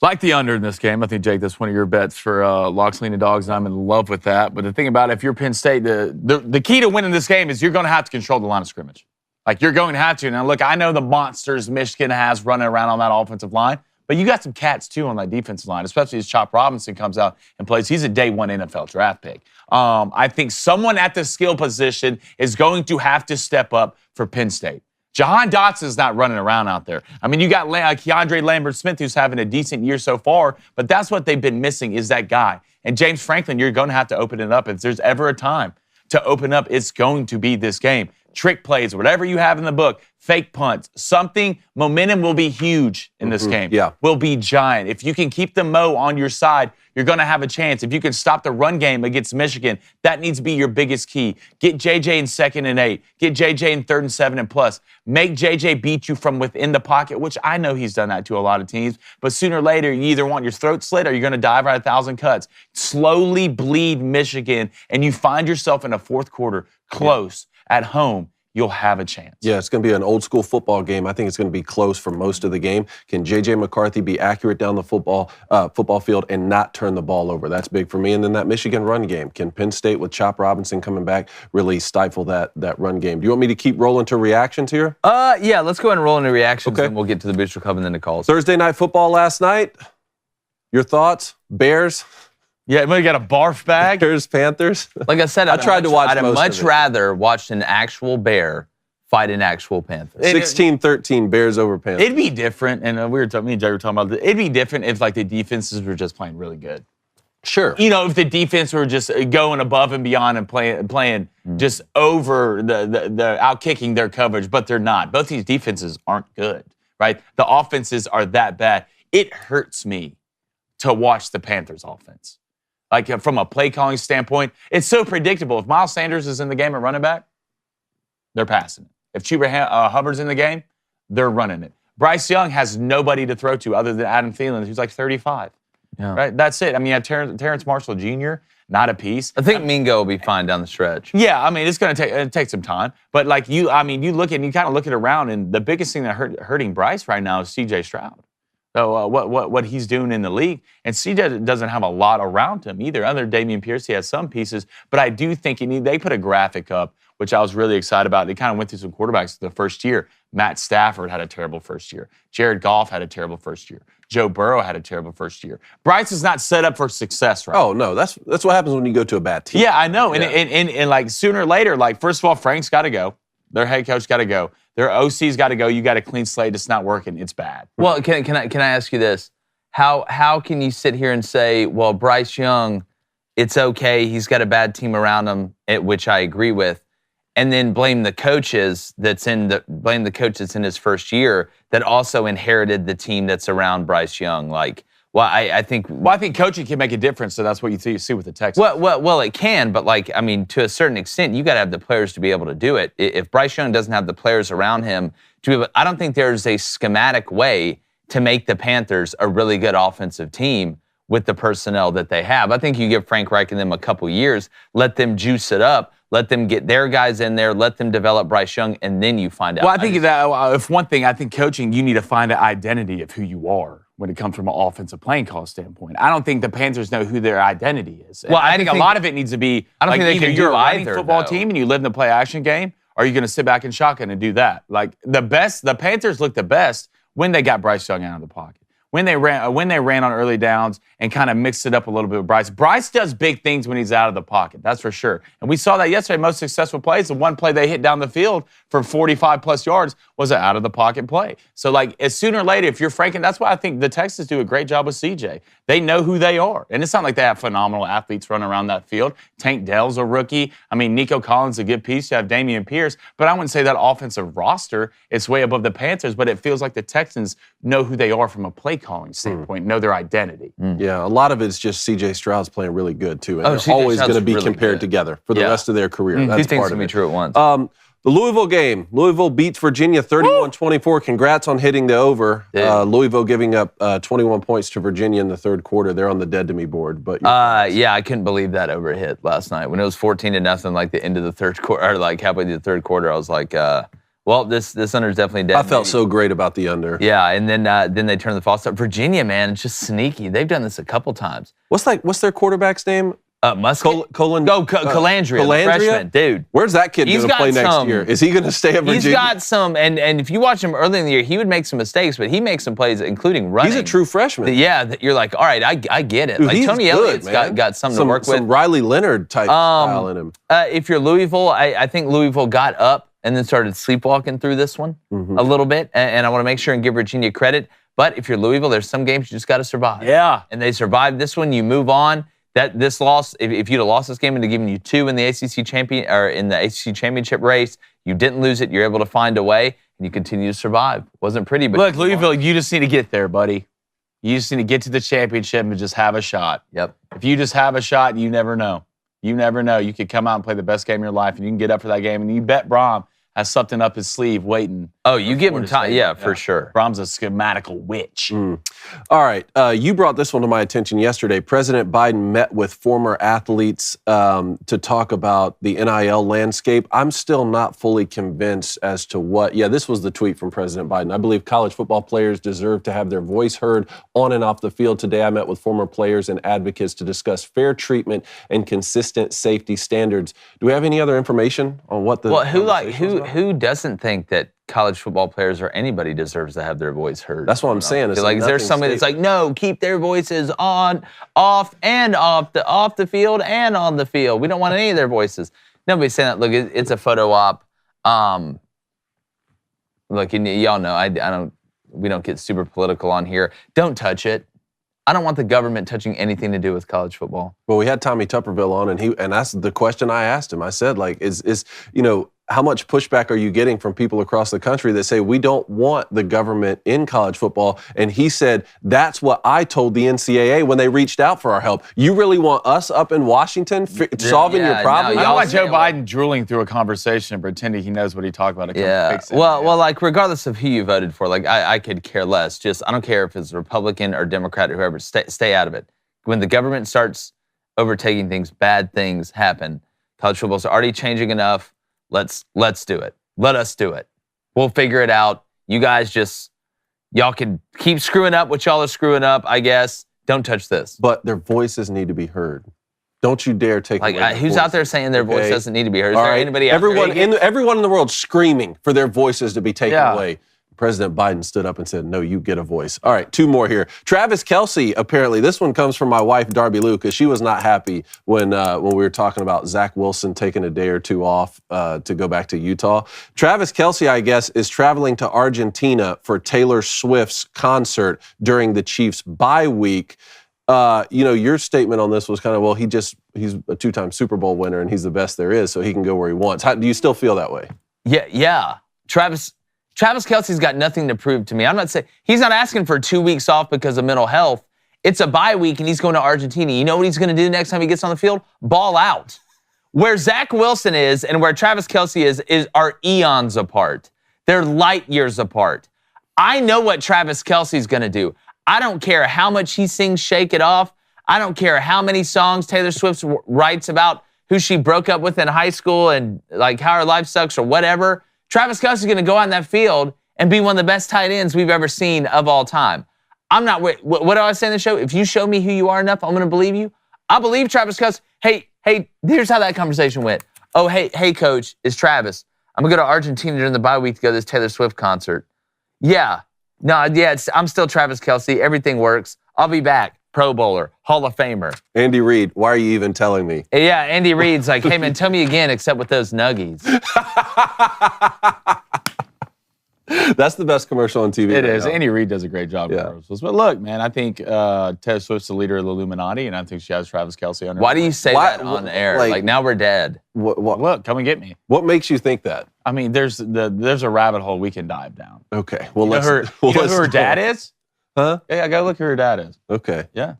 Like the under in this game. I think, Jake, that's one of your bets for Locks, Lean, and Dogs, and I'm in love with that. But the thing about it, if you're Penn State, the key to winning this game is you're going to have to control the line of scrimmage. Like, you're going to have to. Now, look, I know the monsters Michigan has running around on that offensive line, but you got some cats, too, on that defensive line, especially as Chop Robinson comes out and plays. He's a day one NFL draft pick. I think someone at the skill position is going to have to step up for Penn State. Jahan Dotson's not running around out there. I mean, you got Keandre Lambert-Smith, who's having a decent year so far, but that's what they've been missing is that guy. And James Franklin, you're going to have to open it up. If there's ever a time to open up, it's going to be this game. Trick plays, whatever you have in the book, fake punts, something, momentum will be huge in this game. Yeah. Will be giant. If you can keep the Mo on your side, you're going to have a chance. If you can stop the run game against Michigan, that needs to be your biggest key. Get JJ in 2nd and 8. Get JJ in 3rd and 7 and plus. Make JJ beat you from within the pocket, which I know he's done that to a lot of teams. But sooner or later, you either want your throat slit or you're going to dive right 1,000 cuts. Slowly bleed Michigan, and you find yourself in a fourth quarter close at home. You'll have a chance. Yeah, it's going to be an old-school football game. I think it's going to be close for most of the game. Can J.J. McCarthy be accurate down the football field and not turn the ball over? That's big for me. And then that Michigan run game. Can Penn State with Chop Robinson coming back really stifle that run game? Do you want me to keep rolling to reactions here? Yeah, let's go ahead and roll into reactions, Okay. and we'll get to the Booster Club and then the calls. Thursday night football last night. Your thoughts? Bears? Yeah, we got a barf bag. Bears, Panthers? Like I said, I tried to watch I'd most much of it. rather watch an actual bear fight an actual panther. 16-13 Bears over Panthers. It'd be different, and me and Jay were talking about it. It'd be different if like the defenses were just playing really good. Sure. You know, if the defense were just going above and beyond and playing just over the out kicking their coverage, but they're not. Both these defenses aren't good, right? The offenses are that bad. It hurts me to watch the Panthers offense. Like from a play calling standpoint, it's so predictable. If Miles Sanders is in the game at running back, they're passing it. If Chuba Hubbard's in the game, they're running it. Bryce Young has nobody to throw to other than Adam Thielen, who's like 35. Yeah. Right? That's it. I mean, you have Terrence Marshall Jr., not a piece. I think Mingo will be fine down the stretch. Yeah, I mean, it's going to take some time. But like you look at, and you kind of look at around, and the biggest thing that hurting Bryce right now is C.J. Stroud. So what he's doing in the league, and CJ doesn't have a lot around him either. Other Dameon Pierce, he has some pieces, but I do think they put a graphic up, which I was really excited about. They kind of went through some quarterbacks the first year. Matt Stafford had a terrible first year. Jared Goff had a terrible first year. Joe Burrow had a terrible first year. Bryce is not set up for success right now. Oh, no, that's what happens when you go to a bad team. Yeah, I know. And like sooner or later, like first of all, Frank's got to go. Their head coach got to go. Their OC's got to go. You got a clean slate. It's not working. It's bad. Well, can I ask you this? How can you sit here and say, well, Bryce Young, it's okay. He's got a bad team around him, which I agree with, and then blame the coaches that's in his first year that also inherited the team that's around Bryce Young. Like, well, I think coaching can make a difference. So that's what you see with the Texans. Well, it can, but like, I mean, to a certain extent, you got to have the players to be able to do it. If Bryce Young doesn't have the players around him to be able, I don't think there's a schematic way to make the Panthers a really good offensive team with the personnel that they have. I think you give Frank Reich and them a couple years, let them juice it up, let them get their guys in there, let them develop Bryce Young, and then you find out. Well, I think if one thing, I think coaching, you need to find an identity of who you are when it comes from an offensive playing call standpoint. I don't think the Panthers know who their identity is. Well, I think a lot of it needs to be, I don't think they either can you're do a running either, football though. team and you live in the play action game, or are you going to sit back in shotgun and do that? Like the Panthers look the best when they got Bryce Young out of the pocket. When they ran on early downs and kind of mixed it up a little bit with Bryce. Bryce does big things when he's out of the pocket, that's for sure. And we saw that yesterday. Most successful plays, the one play they hit down the field for 45-plus yards was an out-of-the-pocket play. So, like, as sooner or later, if you're Frank, and that's why I think the Texans do a great job with CJ. They know who they are. And it's not like they have phenomenal athletes running around that field. Tank Dell's a rookie. I mean, Nico Collins a good piece. You have Dameon Pierce. But I wouldn't say that offensive roster is way above the Panthers, but it feels like the Texans know who they are from a play-calling standpoint, know their identity. Yeah, a lot of it's just C.J. Stroud's playing really good, too. And they're C.J. always Stroud's going to be really compared good. together for the rest of their career. Two That's things part can of be it. true at once. The Louisville game. Louisville beats Virginia 31-24. Congrats on hitting the over. Louisville giving up 21 points to Virginia in the third quarter. They're on the dead to me board. But yeah, I couldn't believe that over hit last night. When it was 14-0, like the end of the third quarter, or like halfway through the third quarter, I was like, well, this under's definitely dead. I felt so great about the under. Yeah, and then they turned the false up. Virginia, man, it's just sneaky. They've done this a couple times. What's their quarterback's name? Musket? Calandria, Calandria? freshman, dude. Where's that kid going to play next year? Is he going to stay at Virginia? He's got some, and if you watch him early in the year, he would make some mistakes, but he makes some plays, including running. He's a true freshman. Yeah, you're like, all right, I get it. Dude, like Tony Elliott's got something to work with. Some Riley Leonard type style in him. If you're Louisville, I think Louisville got up and then started sleepwalking through this one a little bit, and I want to make sure and give Virginia credit. But if you're Louisville, there's some games you just got to survive. Yeah. And they survived this one. You move on. This loss, if you'd have lost this game and given you 2 in the ACC championship race, you didn't lose it. You're able to find a way, and you continue to survive. Wasn't pretty, but look, Louisville, you just need to get there, buddy. You just need to get to the championship and just have a shot. Yep. If you just have a shot, you never know. You never know. You could come out and play the best game of your life, and you can get up for that game, and you bet Brom has something up his sleeve waiting. Oh, you give him time. Yeah, for sure. Brom's a schematical witch. All right. You brought this one to my attention yesterday. President Biden met with former athletes to talk about the NIL landscape. I'm still not fully convinced as to what. Yeah, this was the tweet from President Biden. I believe college football players deserve to have their voice heard on and off the field. Today, I met with former players and advocates to discuss fair treatment and consistent safety standards. Do we have any other information on what the Well, who doesn't think that college football players or anybody deserves to have their voice heard. That's what I'm saying. It's like, is there somebody that's like, no, keep their voices on, off the field and on the field. We don't want any of their voices. Nobody's saying that. Look, it's a photo op. Look, and y'all know we don't get super political on here. Don't touch it. I don't want the government touching anything to do with college football. Well, we had Tommy Tupperville on, and that's the question I asked him. I said, like, how much pushback are you getting from people across the country that say we don't want the government in college football? And he said, that's what I told the NCAA when they reached out for our help. You really want us up in Washington solving your problem? I don't want Joe Biden drooling through a conversation and pretending he knows what he talked about. Fix it. Well, like, regardless of who you voted for, like, I could care less. Just, I don't care if it's Republican or Democrat or whoever, stay out of it. When the government starts overtaking things, bad things happen. College football's already changing enough. Let's do it. Let us do it. We'll figure it out. You guys y'all can keep screwing up what y'all are screwing up, I guess. Don't touch this. But their voices need to be heard. Don't you dare take away their who's voices. out there saying their voice doesn't need to be heard? Is there anybody out everyone there? Everyone in the world screaming for their voices to be taken away. President Biden stood up and said, no, you get a voice. All right, 2 more here. Travis Kelce, apparently, this one comes from my wife, Darby Lou, because she was not happy when we were talking about Zach Wilson taking a day or 2 off to go back to Utah. Travis Kelce, I guess, is traveling to Argentina for Taylor Swift's concert during the Chiefs' bye week. Your statement on this was kind of, well, he's a 2-time Super Bowl winner and he's the best there is, so he can go where he wants. Do you still feel that way? Yeah. Travis Kelce's got nothing to prove to me. I'm not saying he's not asking for 2 weeks off because of mental health. It's a bye week and he's going to Argentina. You know what he's going to do next time he gets on the field? Ball out. Where Zach Wilson is and where Travis Kelce is are eons apart. They're light years apart. I know what Travis Kelce's going to do. I don't care how much he sings Shake It Off. I don't care how many songs Taylor Swift writes about who she broke up with in high school and like how her life sucks or whatever. Travis Kelce's going to go out in that field and be one of the best tight ends we've ever seen of all time. I'm not, what do I say in the show? If you show me who you are enough, I'm going to believe you. I believe Travis Kelce. Hey, here's how that conversation went. Oh, hey, coach, it's Travis. I'm going to go to Argentina during the bye week to go to this Taylor Swift concert. I'm still Travis Kelce. Everything works. I'll be back. Pro Bowler, Hall of Famer. Andy Reid, why are you even telling me? Yeah, Andy Reid's like, hey, man, tell me again, except with those nuggies. That's the best commercial on TV. It is. Andy Reid does a great job with commercials. But look, man, I think Taylor Swift's the leader of the Illuminati, and I think she has Travis Kelce under. Why do you say that on air? Like now we're dead. Look, come and get me. What makes you think that? I mean, there's a rabbit hole we can dive down. Okay. Well, you know who her dad is? Huh? Yeah, I gotta look who her dad is. Okay. Yeah.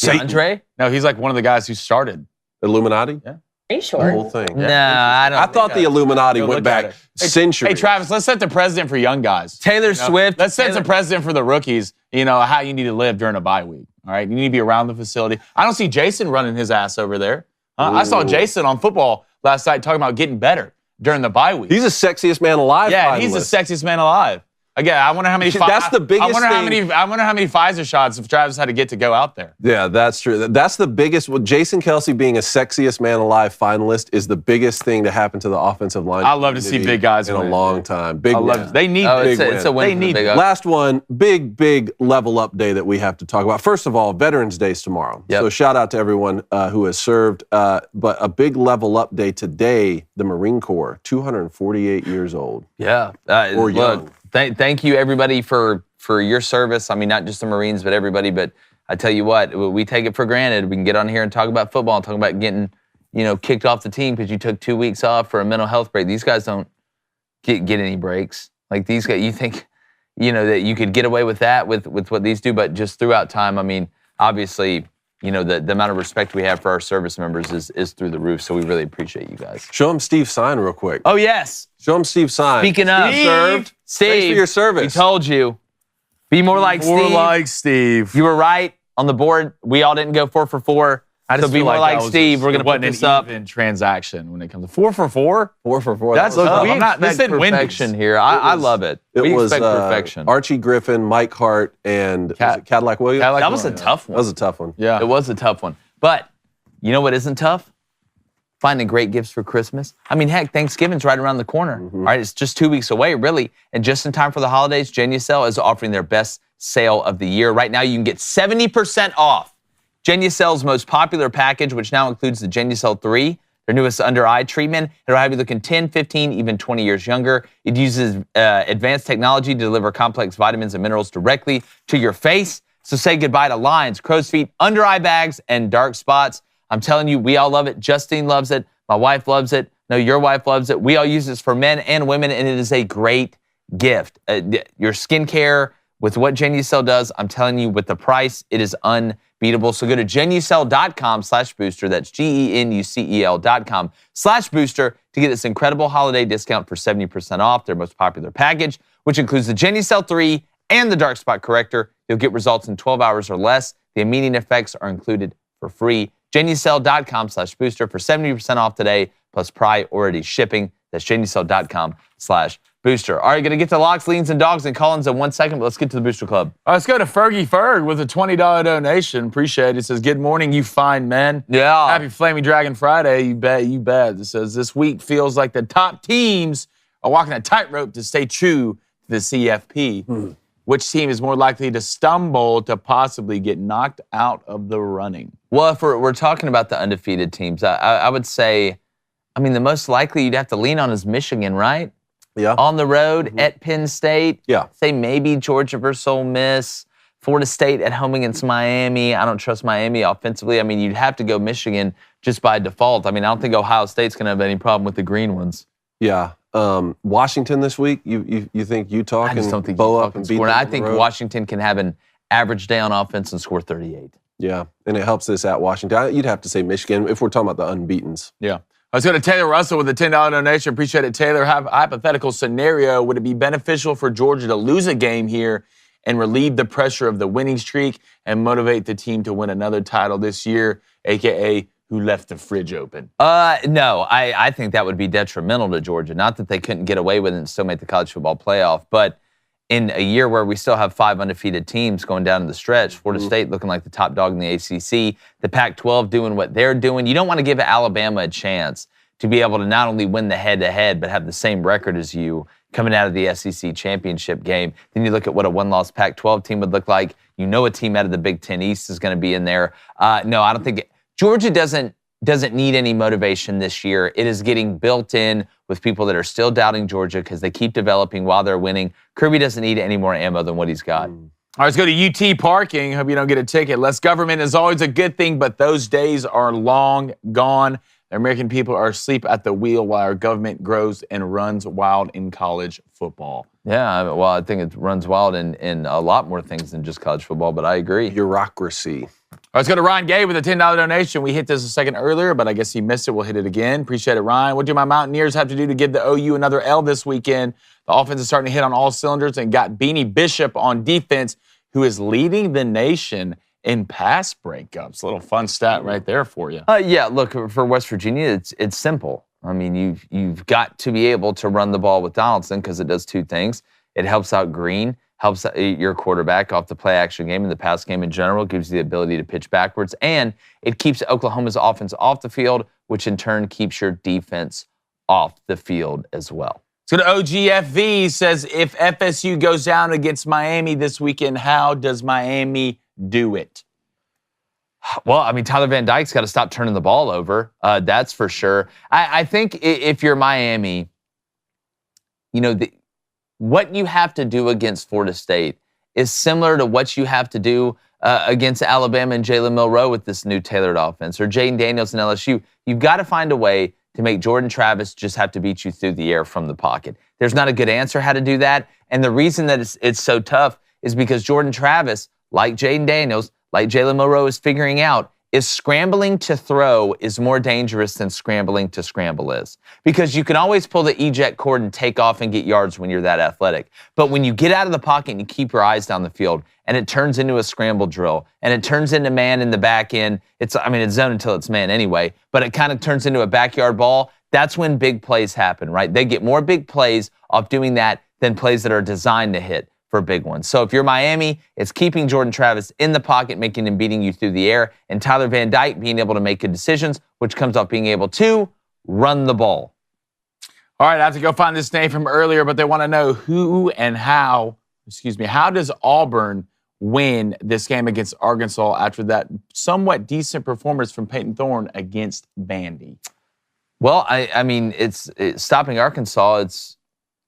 Andre? No, he's like one of the guys who started Illuminati? Yeah. Are you sure? The whole thing. No, I don't. I thought the Illuminati went back centuries. Hey, Travis, let's set the precedent for young guys. Taylor Swift. Let's set the precedent for the rookies, how you need to live during a bye week. All right? You need to be around the facility. I don't see Jason running his ass over there. I saw Jason on football last night talking about getting better during the bye week. He's the sexiest man alive. Yeah, he's the sexiest man alive. Again, I wonder how many. That's the biggest thing. I wonder how many Pfizer shots if Travis had to get to go out there. Yeah, that's true. That's the biggest. Well, Jason Kelce being a sexiest man alive finalist is the biggest thing to happen to the offensive line. I love to see big guys in win. a long time. Big. They need big win. It's a win. They need big Last one, big level up day that we have to talk about. First of all, Veterans Day's tomorrow. Yep. So shout out to everyone who has served. But a big level up day today. The Marine Corps, 248 years old. Yeah. Or young. Look, thank you, everybody, for your service. I mean, not just the Marines, but everybody. But I tell you what, we take it for granted. We can get on here and talk about football and talk about getting, kicked off the team because you took 2 weeks off for a mental health break. These guys don't get any breaks. Like these guys, you think, that you could get away with that with what these do, but just throughout time, I mean, obviously, the amount of respect we have for our service members is through the roof. So we really appreciate you guys. Show him Steve Sign real quick. Oh, yes. Show him Steve Sign. Speaking of, Steve, thanks for your service. We told you. Be more like Steve. More like Steve. You were right on the board. We all didn't go 4 for 4. I just so be feel more like that Steve. We're going to put this up. An even transaction when it comes to 4 for 4. 4 for 4. That's Look, tough. we expect perfection Wendy's. here. I love it. We was expect perfection. Archie Griffin, Mike Hart, and was it Cadillac Williams. That was a tough That one. was a tough one. Yeah. It was a tough one. But you know what isn't tough? finding great gifts for Christmas. I mean, heck, Thanksgiving's right around the corner. All right, it's just 2 weeks away, really. And just in time for the holidays, Genucel is offering their best sale of the year. Right now, you can get 70% off Genucel's most popular package, which now includes the Genucel 3, their newest under-eye treatment. It'll have you looking 10, 15, even 20 years younger. It uses advanced technology to deliver complex vitamins and minerals directly to your face. So say goodbye to lines, crow's feet, under-eye bags, and dark spots. I'm telling you, we all love it. Justine loves it. My wife loves it. No, your wife loves it. We all use this for men and women, and it is a great gift. Your skincare with what Genucel does, I'm telling you, with the price, it is unbeatable. So go to Genucel.com/booster. That's GENUCEL.com/booster to get this incredible holiday discount for 70% off their most popular package, which includes the Genucel 3 and the dark spot corrector. You'll get results in 12 hours or less. The immediate effects are included for free. Genucel.com/booster for 70% off today, plus priority shipping. That's Genucel.com/booster. All right, going to get to locks, leans, and dogs and call-ins in 1 second, but let's get to the Booster Club. Let's go to Fergie Ferg with a $20 donation. Appreciate it. It says, good morning, you fine men. Yeah. Happy Flaming Dragon Friday. You bet, you bet. It says, this week feels like the top teams are walking a tightrope to stay true to the CFP. Which team is more likely to stumble to possibly get knocked out of the running? Well, if we're talking about the undefeated teams, I would say, I mean, the most likely you'd have to lean on is Michigan, right? Yeah. On the road at Penn State. Yeah. Say maybe Georgia versus Ole Miss. Florida State at home against Miami. I don't trust Miami offensively. I mean, you'd have to go Michigan just by default. I mean, I don't think Ohio State's going to have any problem with the green ones. Yeah. Washington this week, you think Utah I just don't can think bow Utah up can and beat score. them I on the think road? Washington can have an average day on offense and score 38. Yeah, and it helps this at Washington. You'd have to say Michigan if we're talking about the unbeatens. Yeah. Let's go to Taylor Russell with a $10 donation. Appreciate it, Taylor. Hypothetical scenario, would it be beneficial for Georgia to lose a game here and relieve the pressure of the winning streak and motivate the team to win another title this year, a.k.a. who left the fridge open? No, I think that would be detrimental to Georgia. Not that they couldn't get away with it and still make the college football playoff, but in a year where we still have 5 undefeated teams going down to the stretch, Florida State looking like the top dog in the ACC, the Pac-12 doing what they're doing, you don't want to give Alabama a chance to be able to not only win the head-to-head, but have the same record as you coming out of the SEC championship game. Then you look at what a one-loss Pac-12 team would look like. You know a team out of the Big Ten East is going to be in there. No, I don't think Georgia doesn't need any motivation this year. It is getting built in with people that are still doubting Georgia because they keep developing while they're winning. Kirby doesn't need any more ammo than what he's got. All right, let's go to UT parking. Hope you don't get a ticket. Less government is always a good thing, but those days are long gone. The American people are asleep at the wheel while our government grows and runs wild in college football. Yeah, well, I think it runs wild in a lot more things than just college football, but I agree. Bureaucracy. All right, let's go to Ryan Gay with a $10 donation. We hit this a second earlier, but I guess he missed it. We'll hit it again. Appreciate it, Ryan. What do my Mountaineers have to do to give the OU another L this weekend? The offense is starting to hit on all cylinders and got Beanie Bishop on defense, who is leading the nation in pass breakups. A little fun stat right there for you. Yeah, look, for West Virginia, it's simple. I mean, you've got to be able to run the ball with Donaldson because it does 2 things. It helps out Green, helps your quarterback off the play-action game and the pass game in general, gives you the ability to pitch backwards, and it keeps Oklahoma's offense off the field, which in turn keeps your defense off the field as well. So the OGFV says, if FSU goes down against Miami this weekend, how does Miami do it? Well, I mean, Tyler Van Dyke's got to stop turning the ball over. That's for sure. I think if you're Miami, you know, what you have to do against Florida State is similar to what you have to do against Alabama and Jalen Milroe with this new tailored offense, or Jaden Daniels and LSU. You've got to find a way to make Jordan Travis just have to beat you through the air from the pocket. There's not a good answer how to do that. And the reason that it's so tough is because Jordan Travis, like Jaden Daniels, like Jalen Milroe is figuring out, is scrambling to throw is more dangerous than scrambling to scramble is. Because you can always pull the eject cord and take off and get yards when you're that athletic. But when you get out of the pocket and you keep your eyes down the field and it turns into a scramble drill and it turns into man in the back end, it's zone until it's man anyway, but it kind of turns into a backyard ball. That's when big plays happen, right? They get more big plays off doing that than plays that are designed to hit for big ones. So if you're Miami, it's keeping Jordan Travis in the pocket, making him beating you through the air, and Tyler Van Dyke being able to make good decisions, which comes off being able to run the ball. All right, I have to go find this name from earlier, but they want to know who and how does Auburn win this game against Arkansas after that somewhat decent performance from Peyton Thorne against Vandy? Well, I mean, it's stopping Arkansas. It's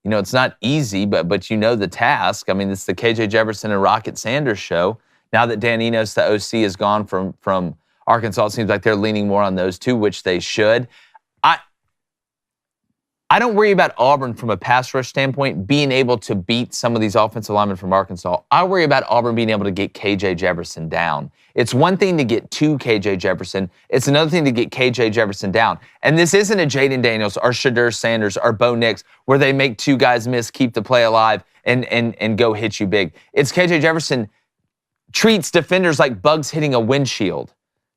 not easy, but you know the task. I mean, it's the KJ Jefferson and Rocket Sanders show. Now that Dan Enos, the OC, is gone from Arkansas, it seems like they're leaning more on those two, which they should. I don't worry about Auburn from a pass rush standpoint being able to beat some of these offensive linemen from Arkansas. I worry about Auburn being able to get KJ Jefferson down. It's one thing to get to KJ Jefferson. It's another thing to get KJ Jefferson down. And this isn't a Jaden Daniels or Shadur Sanders or Bo Nix where they make two guys miss, keep the play alive, and go hit you big. It's KJ Jefferson treats defenders like bugs hitting a windshield.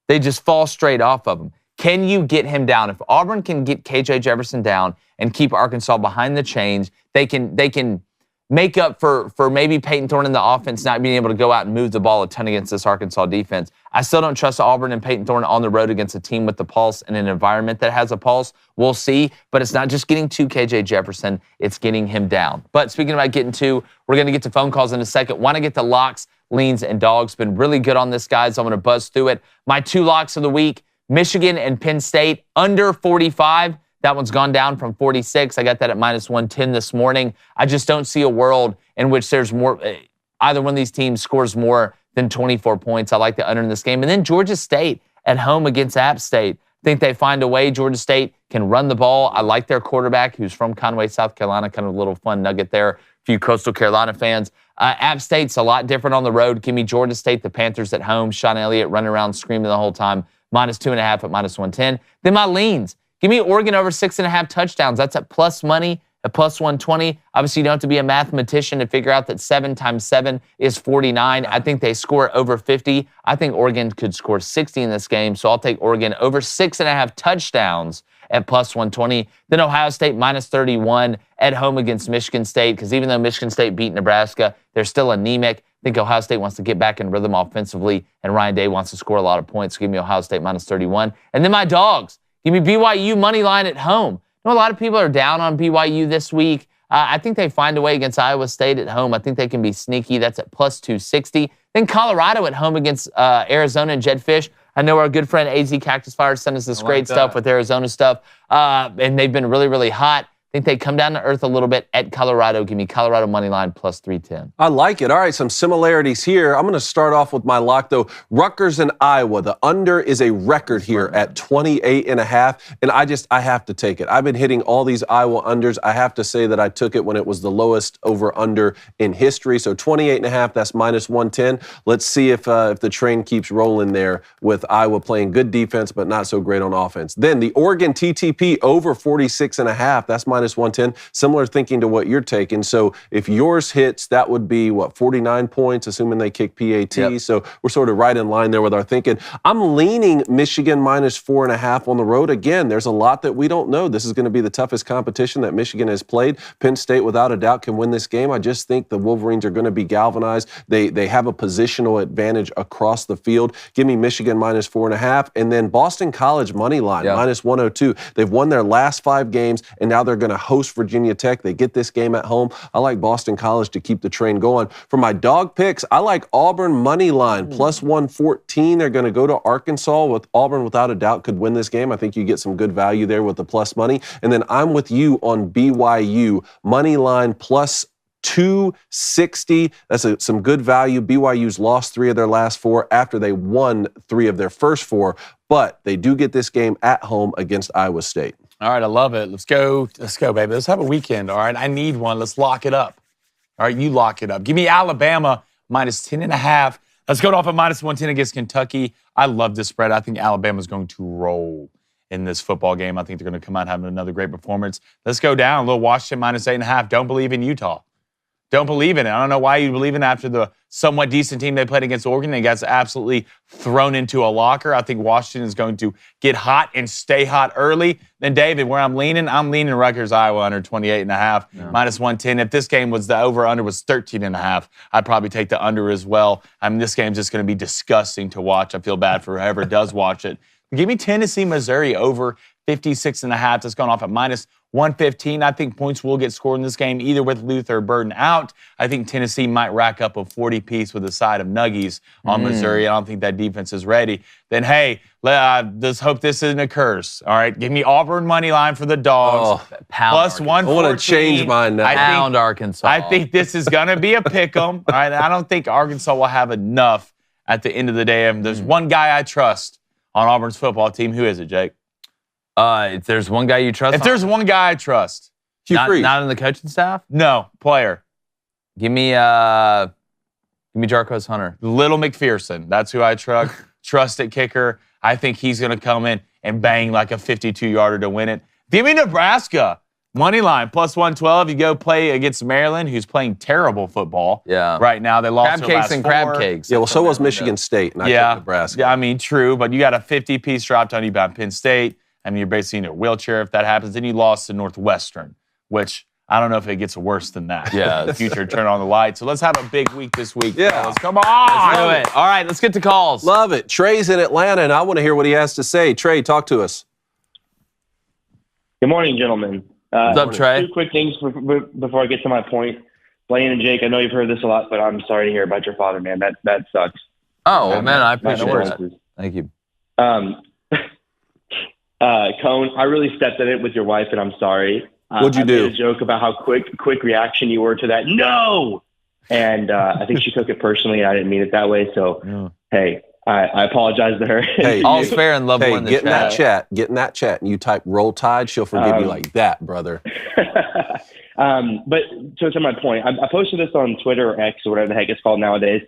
They just fall straight off of them. Can you get him down? If Auburn can get KJ Jefferson down and keep Arkansas behind the chains, they can make up for maybe Peyton Thorne in the offense not being able to go out and move the ball a ton against this Arkansas defense. I still don't trust Auburn and Peyton Thorne on the road against a team with the pulse and an environment that has a pulse. We'll see, but it's not just getting to KJ Jefferson, it's getting him down. But speaking about getting to, we're going to get to phone calls in a second. Want to get to locks, leans, and dogs. Been really good on this, guys. I'm going to buzz through it. My two locks of the week, Michigan and Penn State, under 45. That one's gone down from 46. I got that at minus 110 this morning. I just don't see a world in which there's more, either one of these teams scores more than 24 points. I like the under in this game. And then Georgia State at home against App State. I think they find a way. Georgia State can run the ball. I like their quarterback, who's from Conway, South Carolina. Kind of a little fun nugget there. A few Coastal Carolina fans. App State's a lot different on the road. Give me Georgia State, the Panthers at home. Sean Elliott running around screaming the whole time. Minus 2.5 at minus 110. Then my leans. Give me Oregon over 6.5 touchdowns. That's at plus money at plus 120. Obviously, you don't have to be a mathematician to figure out that 7 times 7 is 49. I think they score over 50. I think Oregon could score 60 in this game, so I'll take Oregon over 6.5 touchdowns at plus 120. Then Ohio State minus 31 at home against Michigan State, because even though Michigan State beat Nebraska, they're still anemic. I think Ohio State wants to get back in rhythm offensively, and Ryan Day wants to score a lot of points. So give me Ohio State minus 31. And then my dogs. Give me BYU money line at home. I know a lot of people are down on BYU this week. I think they find a way against Iowa State at home. I think they can be sneaky. That's at plus 260. Then Colorado at home against Arizona and Jed Fish. I know our good friend AZ Cactus Fire sent us this great stuff with Arizona stuff, and they've been really, really hot. I think they come down to earth a little bit at Colorado. Give me Colorado money line plus 310. I like it. All right, some similarities here. I'm going to start off with my lock, though. Rutgers and Iowa. The under is a record here at 28.5, and I have to take it. I've been hitting all these Iowa unders. I have to say that I took it when it was the lowest over-under in history. So 28.5, that's minus 110. Let's see if the train keeps rolling there with Iowa playing good defense but not so great on offense. Then the Oregon TTP over 46.5. That's minus 110. Similar thinking to what you're taking. So if yours hits, that would be, 49 points, assuming they kick PAT. Yep. So we're sort of right in line there with our thinking. I'm leaning Michigan minus 4.5 on the road. Again, there's a lot that we don't know. This is going to be the toughest competition that Michigan has played. Penn State, without a doubt, can win this game. I just think the Wolverines are going to be galvanized. They have a positional advantage across the field. Give me Michigan minus 4.5. And then Boston College money line, minus 102. They've won their last 5 games, and now they're going to host Virginia Tech. They get this game at home. I like Boston College to keep the train going. For my dog picks, I like Auburn money line plus 114. They're going to go to Arkansas. With Auburn, without a doubt, could win this game. I think you get some good value there with the plus money. And then I'm with you on BYU money line plus 260. That's some good value. BYU's lost 3 of their last 4 after they won 3 of their first 4, but they do get this game at home against Iowa State. All right, I love it. Let's go, baby. Let's have a weekend, all right? I need one. Let's lock it up. All right, you lock it up. Give me Alabama minus 10.5. Let's go off at minus 110 against Kentucky. I love this spread. I think Alabama's going to roll in this football game. I think they're going to come out having another great performance. Let's go down. A little Washington minus 8.5. Don't believe in Utah. Don't believe in it. I don't know why you believe in it after the somewhat decent team they played against Oregon. They got absolutely thrown into a locker. I think Washington is going to get hot and stay hot early. Then, David, where I'm leaning Rutgers, Iowa under 28.5, minus 110. If this game was the over-under was 13.5, I'd probably take the under as well. I mean, this game's just going to be disgusting to watch. I feel bad for whoever does watch it. Give me Tennessee, Missouri over 56.5. That's gone off at minus 115. I think points will get scored in this game, either with Luther or Burden out. I think Tennessee might rack up a 40-piece with a side of nuggies on Missouri. I don't think that defense is ready. Then, hey, let's hope this isn't a curse. All right, give me Auburn money line for the Dogs. Plus 114. I want to change mine now. Pound Arkansas. I think this is going to be a pick 'em. All right, I don't think Arkansas will have enough at the end of the day. And there's one guy I trust on Auburn's football team. Who is it, Jake? If there's one guy you trust, If there's one guy I trust. not in the coaching staff, No, player. give me Jarquez Hunter. Little McPherson. That's who I trust at kicker. I think he's going to come in and bang like a 52-yarder to win it. Give me Nebraska. Money line, plus 112. You go play against Maryland, who's playing terrible football right now. They lost Crab their cakes last and four. crab cakes. Yeah, well, so was Michigan State, and I took Nebraska. Yeah, I mean, true, but you got a 50-piece dropped on you by Penn State. I mean, you're basically in a wheelchair if that happens. Then you lost to Northwestern, which I don't know if it gets worse than that. Yeah. In the future, turn on the light. So let's have a big week this week. Yeah. Fellas. Come on. Let's do it. All right, let's get to calls. Love it. Trey's in Atlanta, and I want to hear what he has to say. Trey, talk to us. Good morning, gentlemen. What's up, Trey? 2 quick things before I get to my point. Lane and Jake, I know you've heard this a lot, but I'm sorry to hear about your father, man. That sucks. Oh, well, man, I appreciate No that. worries. Thank you. Cone, I really stepped in it with your wife, and I'm sorry. What'd you do? I made a joke about how quick reaction you were to that. No! And I think she took it personally, and I didn't mean it that way. So, hey, I apologize to her. Hey, all's fair in love. Hey, One get in that chat. Get in that chat, and you type Roll Tide. She'll forgive you like that, brother. But to my point, I posted this on Twitter or X or whatever the heck it's called nowadays.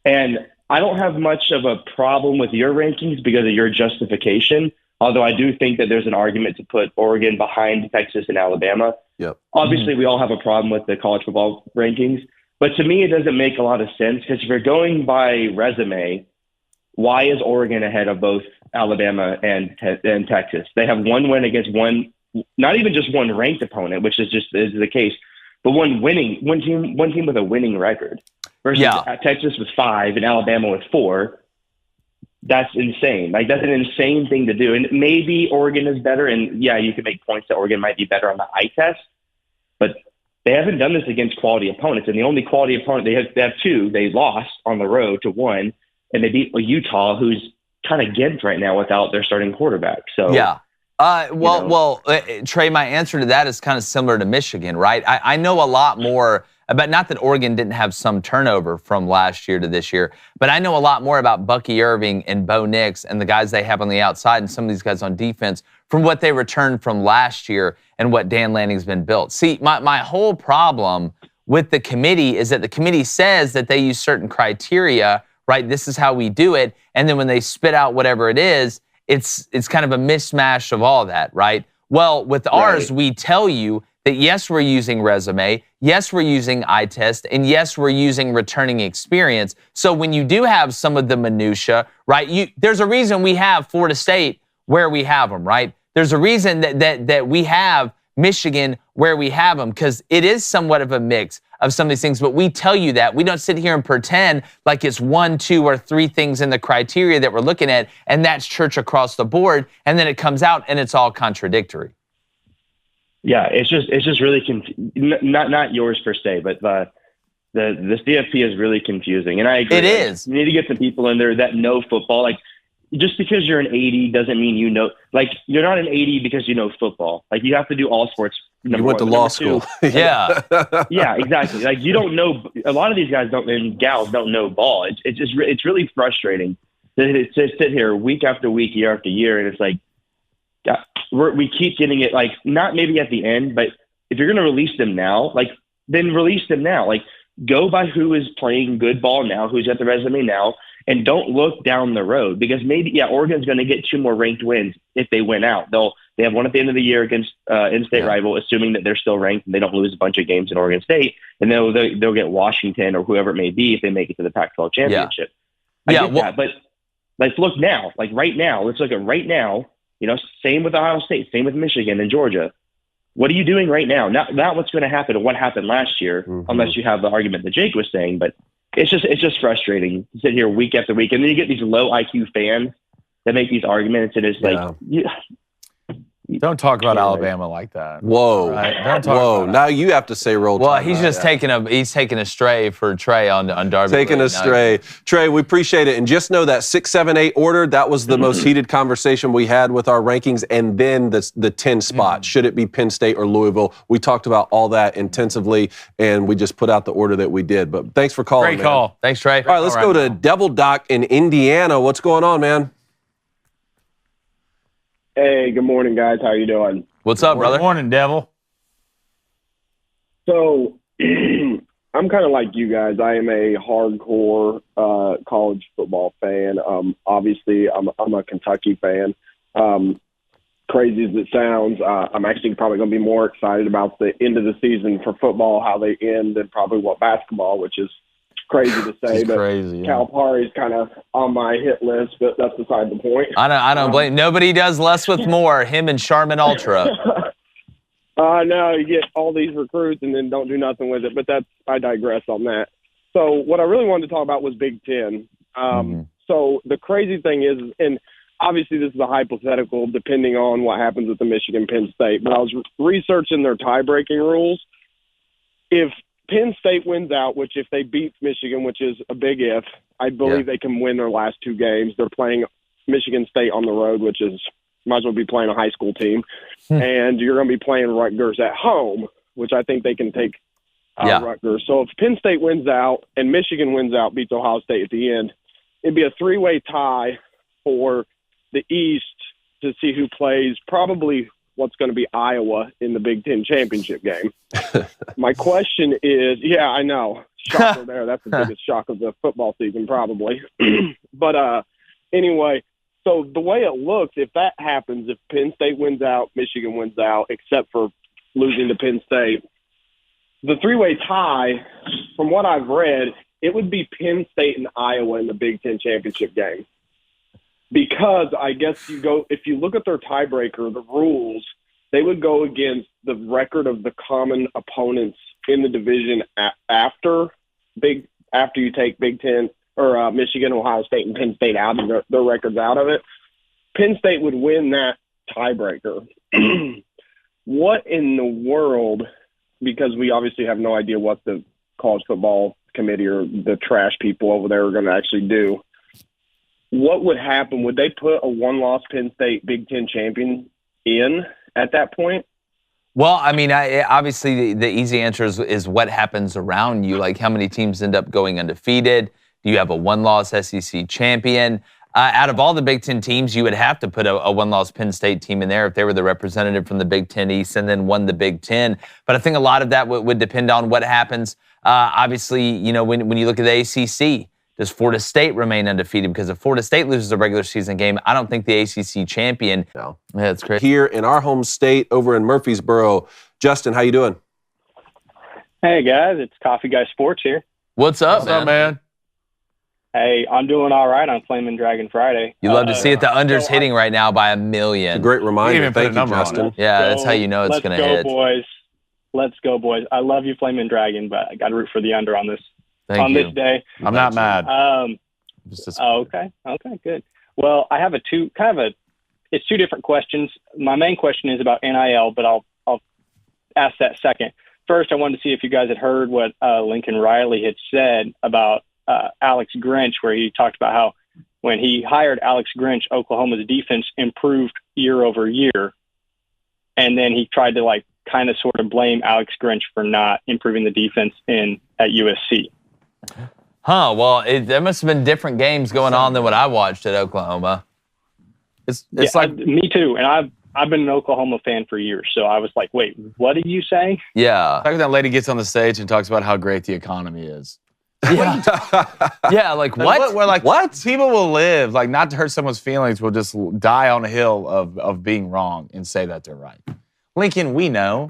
And I don't have much of a problem with your rankings because of your justification. Although I do think that there's an argument to put Oregon behind Texas and Alabama. Yep. Obviously, we all have a problem with the college football rankings. But to me, it doesn't make a lot of sense because if you're going by resume, why is Oregon ahead of both Alabama and Texas? They have one win against one, not even just one ranked opponent, which is the case, but one team with a winning record. Versus Texas with 5 and Alabama with 4. That's insane. Like, that's an insane thing to do. And maybe Oregon is better. And yeah, you can make points that Oregon might be better on the eye test, but they haven't done this against quality opponents. And the only quality opponent they have 2, they lost on the road to 1, and they beat Utah, who's kind of gimped right now without their starting quarterback. So yeah. Trey, my answer to that is kind of similar to Michigan, right? I know a lot more about, not that Oregon didn't have some turnover from last year to this year, but I know a lot more about Bucky Irving and Bo Nix and the guys they have on the outside and some of these guys on defense from what they returned from last year and what Dan Lanning's been built. See, my whole problem with the committee is that the committee says that they use certain criteria, right? This is how we do it. And then when they spit out whatever it is, it's kind of a mishmash of all that, right? Well, with ours, we tell you that yes, we're using resume, yes, we're using eye test, and yes, we're using returning experience. So when you do have some of the minutia, right? There's a reason we have Florida State where we have them, right? There's a reason that we have Michigan where we have them, because it is somewhat of a mix of some of these things, but we tell you that. We don't sit here and pretend like it's 1, 2, or 3 things in the criteria that we're looking at, and that's church across the board, and then it comes out and it's all contradictory. Yeah, it's just really not yours per se, but the CFP is really confusing, and I agree. It is. You need to get some people in there that know football. Like, just because you're an 80 doesn't mean you know. Like, you're not an 80 because you know football. Like, you have to do all sports. You went to law school. Yeah. Yeah, exactly. Like, you don't know. A lot of these guys and gals don't know ball. It's really frustrating to sit here week after week, year after year, and it's like, we keep getting it, like, not maybe at the end, but if you're going to release them now, like, then release them now. Like, go by who is playing good ball now, who's got the resume now, and don't look down the road, because maybe, Oregon's going to get 2 more ranked wins if they win out. They have one at the end of the year against in-state rival, assuming that they're still ranked and they don't lose a bunch of games in Oregon State, and they'll get Washington or whoever it may be if they make it to the Pac-12 championship. I get that, but let's look now, like right now. Let's look at right now. Same with Ohio State, same with Michigan and Georgia. What are you doing right now? Not what's going to happen and what happened last year, unless you have the argument that Jake was saying. But it's just frustrating to sit here week after week, and then you get these low IQ fans that make these arguments, and it's like, Don't talk about Yeah, Alabama like that. Whoa. Right? Don't talk Whoa. about Now you have to say roll Well, Tide. he's just taking a stray for Trey on Darby. Taking Lee. a stray. Trey, we appreciate it. And just know that 6, 7, 8 order, that was the most heated conversation we had with our rankings. And then the 10 spot. Should it be Penn State or Louisville? We talked about all that intensively, and we just put out the order that we did. But thanks for calling, Great man. call. Thanks, Trey. All right, let's go to Devil Doc in Indiana. What's going on, man? Hey, good morning, guys. How you doing? What's up, brother? Good morning, Devil. So, I'm kind of like you guys. I am a hardcore college football fan. Obviously, I'm a Kentucky fan. Crazy as it sounds, I'm actually probably going to be more excited about the end of the season for football, how they end, than probably what basketball, which is crazy to say. But crazy, yeah. Calipari's kind of on my hit list, but that's beside the point. I don't blame. Nobody does less with more. Him and Charmin Ultra. No, you get all these recruits and then don't do nothing with it. But I digress on that. So what I really wanted to talk about was Big Ten. So the crazy thing is, and obviously this is a hypothetical depending on what happens with the Michigan-Penn State, but I was researching their tie-breaking rules. If Penn State wins out, which if they beat Michigan, which is a big if, I believe they can win their last 2 games. They're playing Michigan State on the road, which is might as well be playing a high school team. And you're going to be playing Rutgers at home, which I think they can take Rutgers. So if Penn State wins out and Michigan wins out, beats Ohio State at the end, it'd be a 3-way tie for the East to see who plays probably what's going to be Iowa in the Big Ten championship game. My question is, yeah, I know. Shocker there. That's the biggest shock of the football season probably. But anyway, so the way it looks, if that happens, if Penn State wins out, Michigan wins out, except for losing to Penn State, the 3-way tie, from what I've read, it would be Penn State and Iowa in the Big Ten championship game. Because I guess if you look at their tiebreaker, the rules, they would go against the record of the common opponents in the division after you take Big Ten or Michigan, Ohio State, and Penn State out, and their records out of it. Penn State would win that tiebreaker. What in the world, because we obviously have no idea what the college football committee or the trash people over there are going to actually do, what would happen? Would they put a 1-loss Penn State Big Ten champion in at that point? Well, I mean, obviously the easy answer is what happens around you. Like how many teams end up going undefeated? Do you have a 1-loss SEC champion? Out of all the Big Ten teams, you would have to put a 1-loss Penn State team in there if they were the representative from the Big Ten East and then won the Big Ten. But I think a lot of that would depend on what happens. Obviously, you know, when you look at the ACC, does Florida State remain undefeated? Because if Florida State loses a regular season game, I don't think the ACC champion. No. Yeah, that's crazy. Here in our home state over in Murfreesboro. Justin, how you doing? Hey, guys. It's Coffee Guy Sports here. What's up, What's up, man? Hey, I'm doing all right on Flaming Dragon Friday. You love to see it. The under's hitting right now by 1 million. It's a great reminder. even put Thank a you, number on Justin. it. Yeah, that's how you know it's going to hit. Let's go, boys. Let's go, boys. I love you, Flaming Dragon, but I got to root for the under on this Thank you. this day. I'm not mad. Okay, good. Well, I have it's 2 different questions. My main question is about NIL, but I'll ask that second. First, I wanted to see if you guys had heard what Lincoln Riley had said about Alex Grinch, where he talked about how when he hired Alex Grinch, Oklahoma's defense improved year over year. And then he tried to kind of sort of blame Alex Grinch for not improving the defense at USC. Huh, well, there must have been different games going on than what I watched at Oklahoma. It's me too. And I've been an Oklahoma fan for years, so I was like, wait, what did you say? Yeah. like when that lady gets on the stage and talks about how great the economy is. Yeah, like what? We're like, what? People will live, not to hurt someone's feelings, will just die on a hill of being wrong and say that they're right. Lincoln, we know.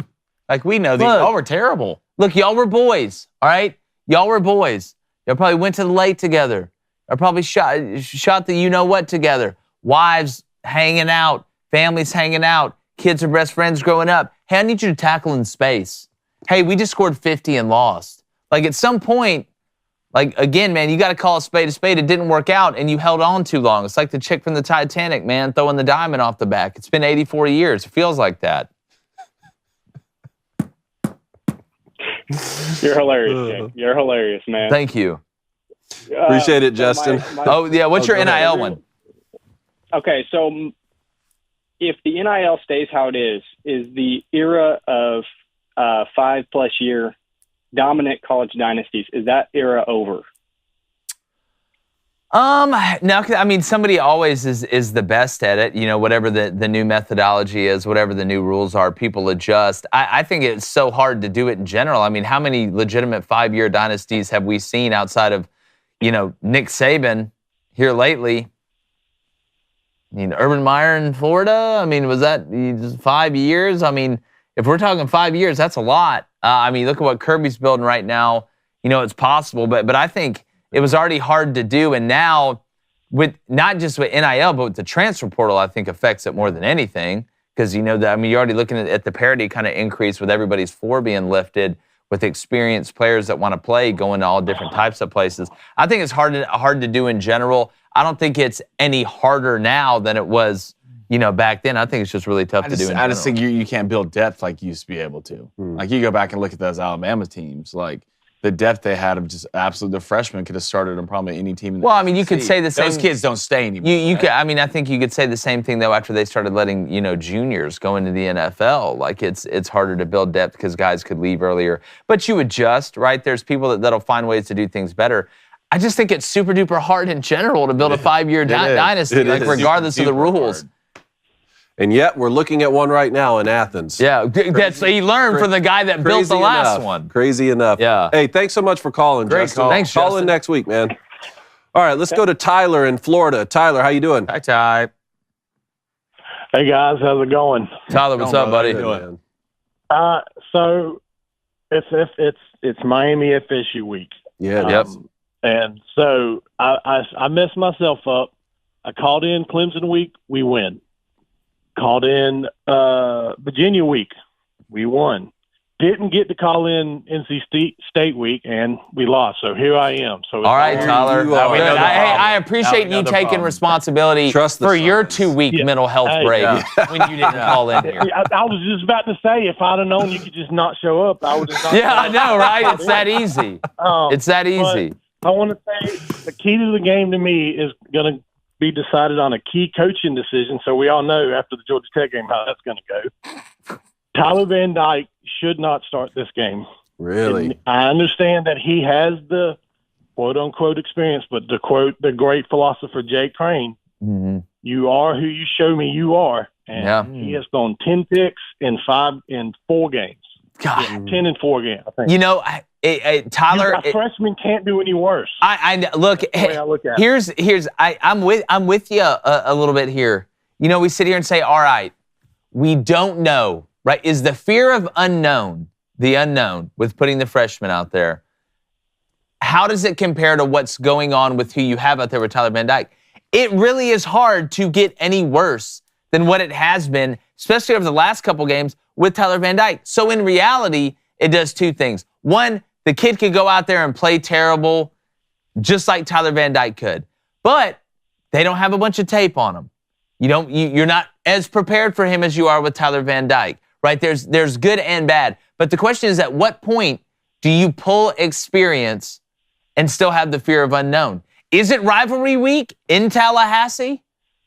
We know that y'all were terrible. Look, y'all were boys, all right? Y'all were boys. Y'all probably went to the lake together. Y'all probably shot the you-know-what together. Wives hanging out. Families hanging out. Kids are best friends growing up. Hey, I need you to tackle in space. Hey, we just scored 50 and lost. At some point, Like, again, man, you got to call a spade a spade. It didn't work out, and you held on too long. It's like the chick from the Titanic, man, throwing the diamond off the back. It's been 84 years. It feels like that. You're hilarious, Jake. You're hilarious, man. Thank you. Appreciate it, Justin. Oh, yeah. What's your NIL one? Okay, so if the NIL stays how it is the era of 5+ year dominant college dynasties, is that era over? No, I mean, somebody always is the best at it. You know, whatever the new methodology is, whatever the new rules are, people adjust. I think it's so hard to do it in general. I mean, how many legitimate 5-year dynasties have we seen outside of, you know, Nick Saban here lately? I mean, Urban Meyer in Florida, I mean, was that 5 years? I mean, if we're talking 5 years, that's a lot. I mean, look at what Kirby's building right now. You know, it's possible, but I think it was already hard to do. And now, with not just with NIL, but with the transfer portal, I think affects it more than anything. Because, you know, I mean, you're already looking at the parity kind of increase with everybody's floor being lifted, with experienced players that want to play going to all different types of places. I think it's hard to do in general. I don't think it's any harder now than it was, you know, back then. I think it's just really tough to do in I just general. think you can't build depth like you used to be able to. Like, you go back and look at those Alabama teams, like, the depth they had of just absolute, the freshmen could have started on probably any team in the Well, I mean, you could say the same. Those kids don't stay anymore. You could. I mean, I think you could say the same thing though after they started letting, you know, juniors go into the NFL. Like, it's harder to build depth because guys could leave earlier. But you adjust, right? There's people that'll find ways to do things better. I just think it's super duper hard in general to build a 5-year dynasty, like regardless of the rules. Hard. And yet we're looking at one right now in Athens. Yeah, that's he learned from the guy that built the last one. Crazy enough. Yeah. Hey, thanks so much for calling, Great Justin. call. Thanks, Call Justin. in next week, man. All right, let's go to Tyler in Florida. Tyler, how you doing? Hi, Ty. Hey guys, how's it going? Tyler, what's up, buddy? Good, Uh, so it's Miami FSU week. Yeah. Yep. And so I messed myself up. I called in Clemson week, we win. Called in Virginia week, we won. Didn't get to call in NC State week, and we lost. So here I am. So All right, Tyler. you are. Good. Now we know the I appreciate you taking responsibility Trust the for your signs. 2-week mental health break when you didn't call in here. I was just about to say, if I'd have known you could just not show up, I would have not. Yeah, I know, right? It's that easy. It's that easy. I want to say the key to the game to me is going to be decided on a key coaching decision. So we all know after the Georgia Tech game how that's going to go. Tyler Van Dyke should not start this game. Really? And I understand that he has the quote unquote experience, but to quote the great philosopher Jay Crane, you are who you show me you are. And he has thrown 10 picks in 4 games. God. Yeah, 10 in 4 games, I think. You know, Tyler, a freshman can't do any worse. I look. That's the way I look at it. Here's. I'm with you a little bit here. You know, we sit here and say, all right, we don't know, right? Is the fear of the unknown with putting the freshmen out there? How does it compare to what's going on with who you have out there with Tyler Van Dyke? It really is hard to get any worse than what it has been, especially over the last couple games with Tyler Van Dyke. So in reality, it does 2 things. One, the kid could go out there and play terrible, just like Tyler Van Dyke could. But they don't have a bunch of tape on him. You're not as prepared for him as you are with Tyler Van Dyke, right? There's good and bad. But the question is, at what point do you pull experience and still have the fear of unknown? Is it rivalry week in Tallahassee?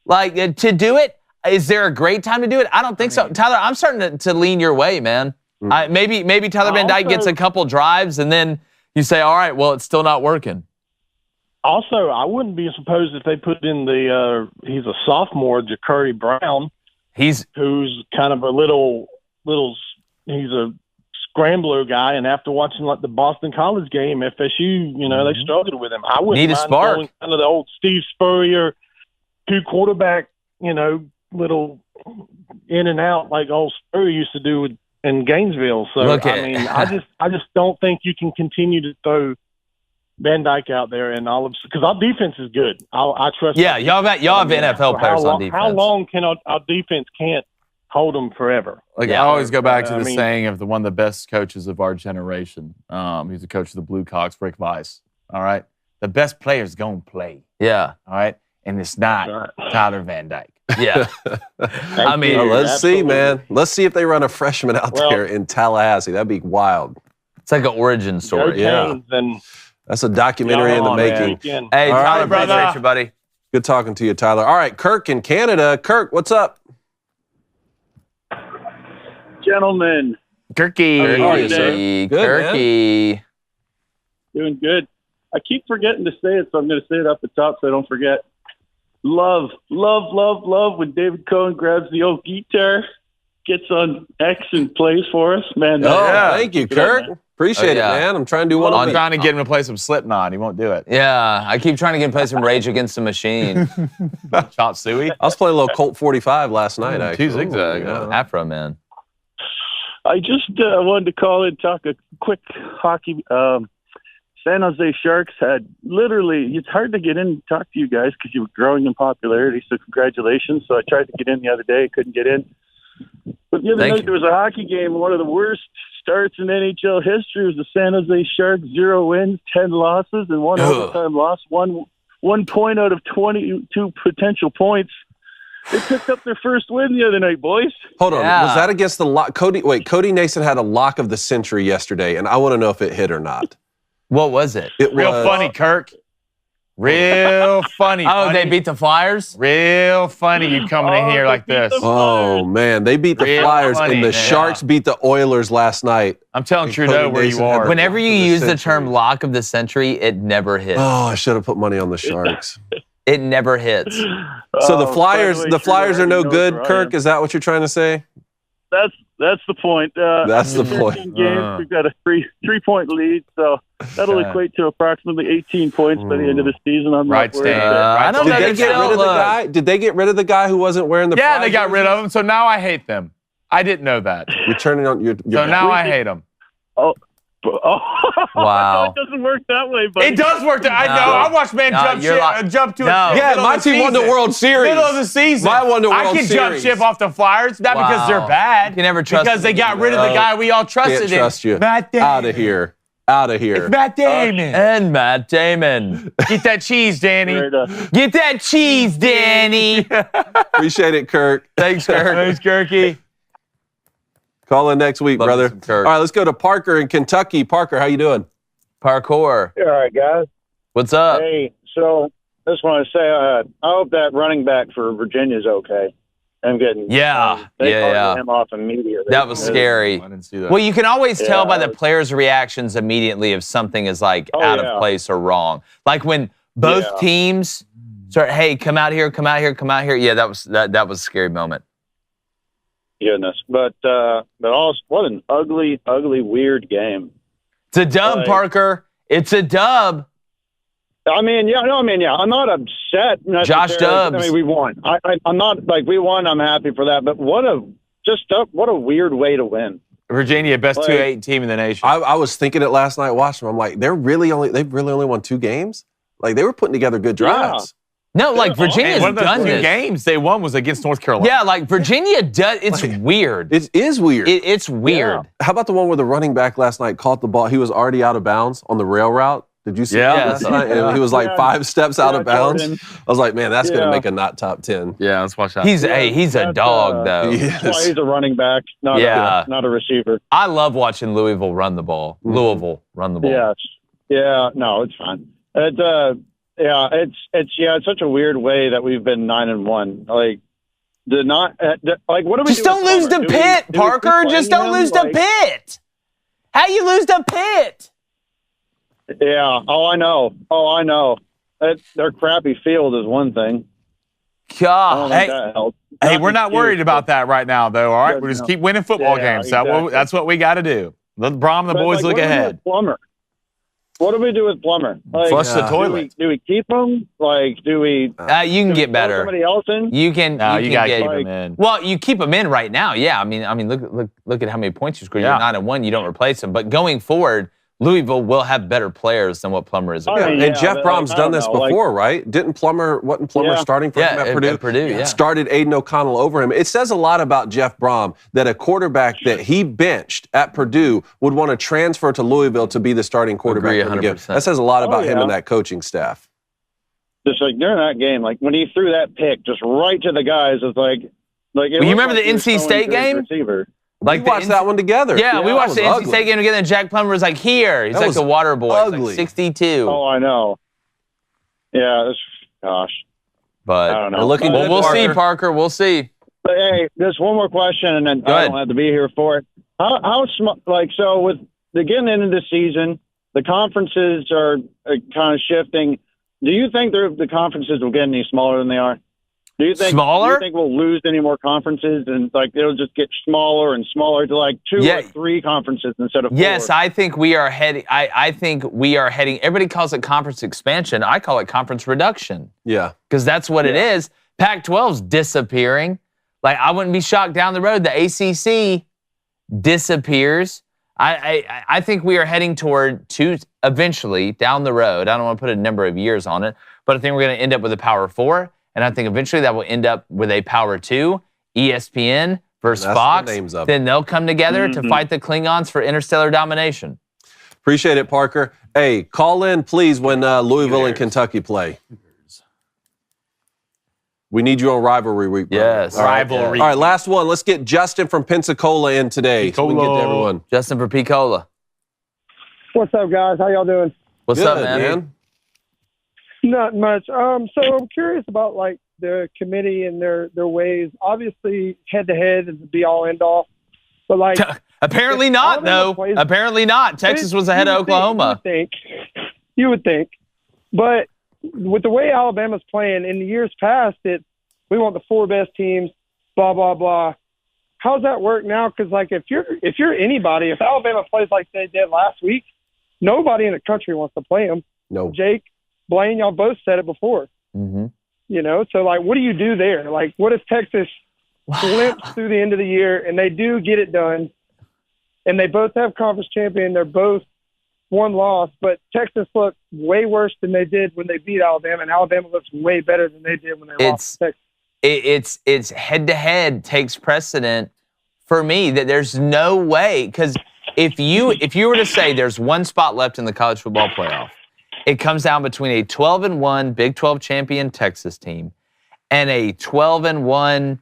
Like, to do it? Is there a great time to do it? I don't think so. Tyler, I'm starting to lean your way, man. Maybe Tyler Van Dyke gets a couple drives and then you say, all right, well, it's still not working. Also, I wouldn't be surprised if they put in he's a sophomore, Ja'Cory Brown. Who's kind of a little, he's a scrambler guy. And after watching like the Boston College game, FSU, they struggled with him. I wouldn't need a mind spark. going kind of the old Steve Spurrier 2 quarterback, little in and out like old Spurrier used to do in Gainesville. So I just don't think you can continue to throw Van Dyke out there and because our defense is good. I trust. Yeah, y'all have NFL players on defense. How long can our defense can't hold them forever? Like, I always go back to saying of one of the best coaches of our generation. He's the coach of the Blue Cox, Rick Weiss. All right. The best player's going to play. Yeah. All right. And it's not Tyler Van Dyke. Yeah. I mean, let's see, man. Let's see if they run a freshman out there in Tallahassee. That'd be wild. It's like an origin story. Yeah. That's a documentary in the making. Hey, Tyler, brother. appreciate you, buddy. Good talking to you, Tyler. All right, Kirk in Canada. Kirk, what's up? Gentlemen. Kirky. How are you, sir? Good, Kirky. man. Doing good. I keep forgetting to say it, so I'm going to say it up the top so I don't forget. Love when David Cohen grabs the old guitar, gets on X and plays for us. Man, thank you, Kirk. Appreciate it, man. I'm trying to do one I'm trying to get him to play some Slipknot. He won't do it. Yeah, I keep trying to get him to play some Rage Against the Machine. Chop Suey. I was playing a little Colt 45 last night, actually. Two zigzag. Afro Man. I just wanted to call in and talk a quick hockey. San Jose Sharks had literally, it's hard to get in and talk to you guys because you were growing in popularity, so congratulations. So I tried to get in the other day, couldn't get in. But the other night there was a hockey game, one of the worst starts in NHL history. It was the San Jose Sharks, 0 wins, 10 losses, and 1 overtime loss, 1 point out of 22 potential points. They picked up their first win the other night, boys. Hold on. Was that against the lock? Cody Nason had a lock of the century yesterday, and I want to know if it hit or not. What was it? Real funny, Kirk. Real funny. Oh, they beat the Flyers? Real funny you coming in here like this. Oh, man. They beat the Flyers, and the Sharks beat the Oilers last night. I'm telling Trudeau where you are. Whenever you use the term lock of the century, it never hits. Oh, I should have put money on the Sharks. It never hits. So the Flyers are no good, Kirk? Is that what you're trying to say? That's the point. That's the point. Games, we've got a 3-point lead, so that'll equate to approximately 18 points by the end of the season. I'm not worried. I don't know. Did they get rid of the guy? Did they get rid of the guy who wasn't wearing the? Yeah, they got rid of him. So now I hate them. I didn't know that. You're turning on your. So now I hate them. Wow. It doesn't work that way, buddy. It does work. I know. I watched jump to Yeah, my team won the World Series. Middle of the season. I won the World Series. I can jump ship off the Flyers, not because they're bad. You can never trust because they got rid of the guy we all trusted. Can't trust you. Matt Damon. Out of here. Out of here. It's Matt Damon. And Matt Damon. Get that cheese, Danny. Get that cheese, Danny. Appreciate it, Kirk. Thanks, Kirk. Thanks, Kirky. Call in next week, brother. All right, let's go to Parker in Kentucky. Parker, how you doing? Parkour. All right, guys. What's up? Hey, so just want to say I hope that running back for Virginia's okay. I'm getting they called him off immediately. That was scary. I didn't see that. Well, you can always tell by the players' reactions immediately if something is like out of place or wrong. Like when both teams start, hey, come out here, come out here, come out here. Yeah, that was a scary moment. Goodness, but also what an ugly, weird game. It's a dub, Parker. It's a dub. I'm not upset. Josh Dubs. I mean, we won. I'm not like we won. I'm happy for that. But what a weird way to win. Virginia, best 2-8 team in the nation. I was thinking it last night watching them. I'm like, they've really only won 2 games. Like they were putting together good drives. No, like Virginia's one of those done 2 this. games they won was against North Carolina. Yeah, like Virginia does. It's weird. It is weird. It's weird. Yeah. How about the one where the running back last night caught the ball? He was already out of bounds on the rail route. Did you see that last night? And he was like 5 steps out of bounds. I was like, man, that's going to make a not top 10. Yeah, let's watch that. He's a dog, though. That's why he's a running back, not a receiver. I love watching Louisville run the ball. Louisville run the ball. Yes. Yeah, no, it's fine. It's such a weird way that we've been 9-1. Like, what do we just don't lose to Pitt, Parker. Just don't lose to Pitt. How you lose to Pitt? Yeah. Oh, I know. Their crappy field is one thing. God. Hey, we're not worried about that right now, though. All right, we just keep winning football games. Exactly. That's what we got to do. Let Brom and the boys look ahead. What do we do with Plummer? Like, flush the toilet. Do we keep him? Like, do we? You can get better. Somebody else in? You can. You got to keep him in. Well, you keep him in right now. Yeah. I mean, look at how many points you scored. You're 9-1. You don't replace him. But going forward, Louisville will have better players than what Plummer is. And Jeff Brom's done this before, right? Wasn't Plummer starting for him at Purdue? At Purdue, yeah. Started Aiden O'Connell over him. It says a lot about Jeff Brom that a quarterback that he benched at Purdue would want to transfer to Louisville to be the starting quarterback for the game. That says a lot about him and that coaching staff. Just like during that game, like when he threw that pick just right to the guys, it's like you remember the NC State game? Like we watched that one together. Yeah, we watched the NC State game together, and Jack Plummer was like, here. He's like the water boy. Like 62. Oh, I know. Yeah, gosh. But I don't know. We'll see, Parker. We'll see. But hey, just one more question, and then I don't have to be here for it. How so with the getting into the season, the conferences are kind of shifting. Do you think the conferences will get any smaller than they are? Do you think we'll lose any more conferences and it'll just get smaller and smaller to like 2 or 3 conferences instead of 4? Yes, I think we are heading. I think we are heading. Everybody calls it conference expansion. I call it conference reduction. Yeah, because that's what it is. Pac-12's disappearing. Like I wouldn't be shocked down the road. The ACC disappears. I think we are heading toward eventually down the road. I don't want to put a number of years on it, but I think we're going to end up with a Power 4. And I think eventually that will end up with a Power 2, ESPN versus Fox. Then they'll come together to fight the Klingons for interstellar domination. Appreciate it, Parker. Hey, call in, please, when Louisville and Kentucky play. We need you on Rivalry Week. Yes. Rivalry. All right, last one. Let's get Justin from Pensacola in today. So we can get to everyone. Justin from Pensacola. What's up, guys? How y'all doing? What's up, man? Not much. So I'm curious about the committee and their ways. Obviously, head-to-head is the be-all, end-all. But apparently not, though. Apparently not. Texas was ahead of Oklahoma. You would think. But with the way Alabama's playing, in the years past, we want the 4 best teams, blah, blah, blah. How's that work now? Because, if you're anybody, if Alabama plays like they did last week, nobody in the country wants to play them. No. Jake, Blaine, y'all both said it before. Mm-hmm. So what do you do there? What if Texas limps through the end of the year and they do get it done, and they both have conference champion, they're both 1 loss, but Texas looked way worse than they did when they beat Alabama, and Alabama looks way better than they did when they lost to Texas. It's head-to-head takes precedent for me. That there's no way, because if you were to say there's 1 spot left in the college football playoff, it comes down between a 12-1 Big 12 champion Texas team and a 12-1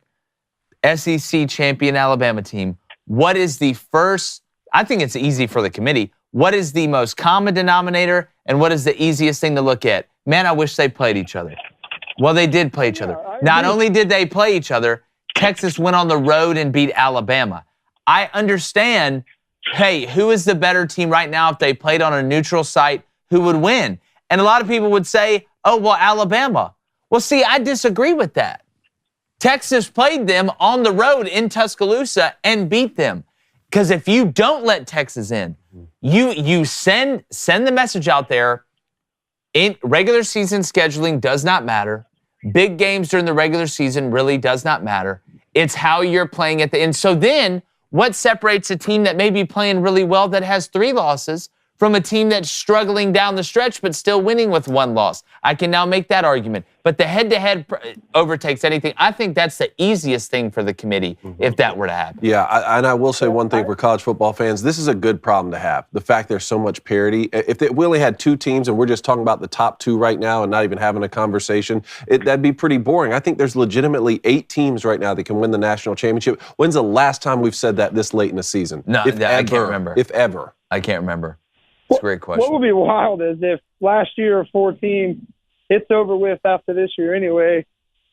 SEC champion Alabama team. What is the first? I think it's easy for the committee. What is the most common denominator, and what is the easiest thing to look at? Man, I wish they played each other. Well, they did play each other. Not only did they play each other, Texas went on the road and beat Alabama. I understand, hey, who is the better team right now if they played on a neutral site? Who would win? And a lot of people would say, oh, well, Alabama. Well, see, I disagree with that. Texas played them on the road in Tuscaloosa and beat them. Because if you don't let Texas in, you send the message out there. In regular season scheduling does not matter. Big games during the regular season really does not matter. It's how you're playing at the end. So then what separates a team that may be playing really well that has 3 losses from a team that's struggling down the stretch but still winning with 1 loss? I can now make that argument. But the head-to-head overtakes anything. I think that's the easiest thing for the committee if that were to happen. Yeah, and I will say one thing for college football fans. This is a good problem to have, the fact there's so much parity. If we only had 2 teams and we're just talking about the top 2 right now and not even having a conversation, that'd be pretty boring. I think there's legitimately 8 teams right now that can win the national championship. When's the last time we've said that this late in the season? No, I can't remember. If ever. I can't remember. That's a great question. What would be wild is if last year a 4 team, it's over with after this year anyway.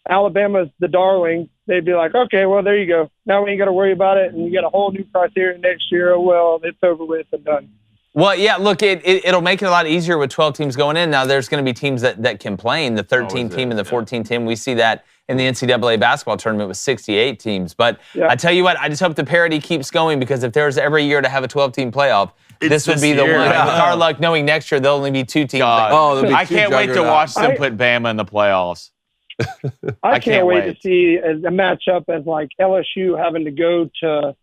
Alabama's the darling. They'd be like, okay, well, there you go. Now we ain't got to worry about it, and you got a whole new criteria next year. Oh, well, it's over with and done. Well, yeah, look, it'll make it a lot easier with 12 teams going in. Now, there's going to be teams that complain, the 13 team and the 14 team. We see that in the NCAA basketball tournament with 68 teams. But I tell you what, I just hope the parity keeps going, because if there's every year to have a 12-team playoff, this would be the one. With our luck, knowing next year there'll only be 2 teams. I can't wait to watch them put Bama in the playoffs. I can't wait to see a matchup as like LSU having to go to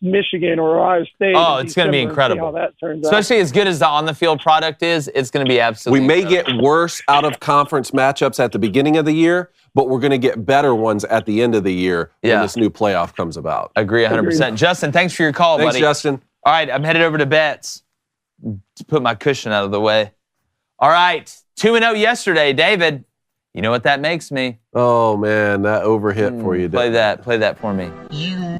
Michigan or Ohio State. Oh, it's going to be incredible. How that turns Especially out. as good as the on-the-field product is, it's going to be absolutely We may incredible. get worse out-of-conference matchups at the beginning of the year, but we're going to get better ones at the end of the year when this new playoff comes about. Agree 100%. Justin, thanks for your call, Thanks, buddy. Justin. All right, I'm headed over to bets to put my cushion out of the way. All right, 2-0 yesterday. David, you know what that makes me. Oh, man, that overhit for you. Play that for me. You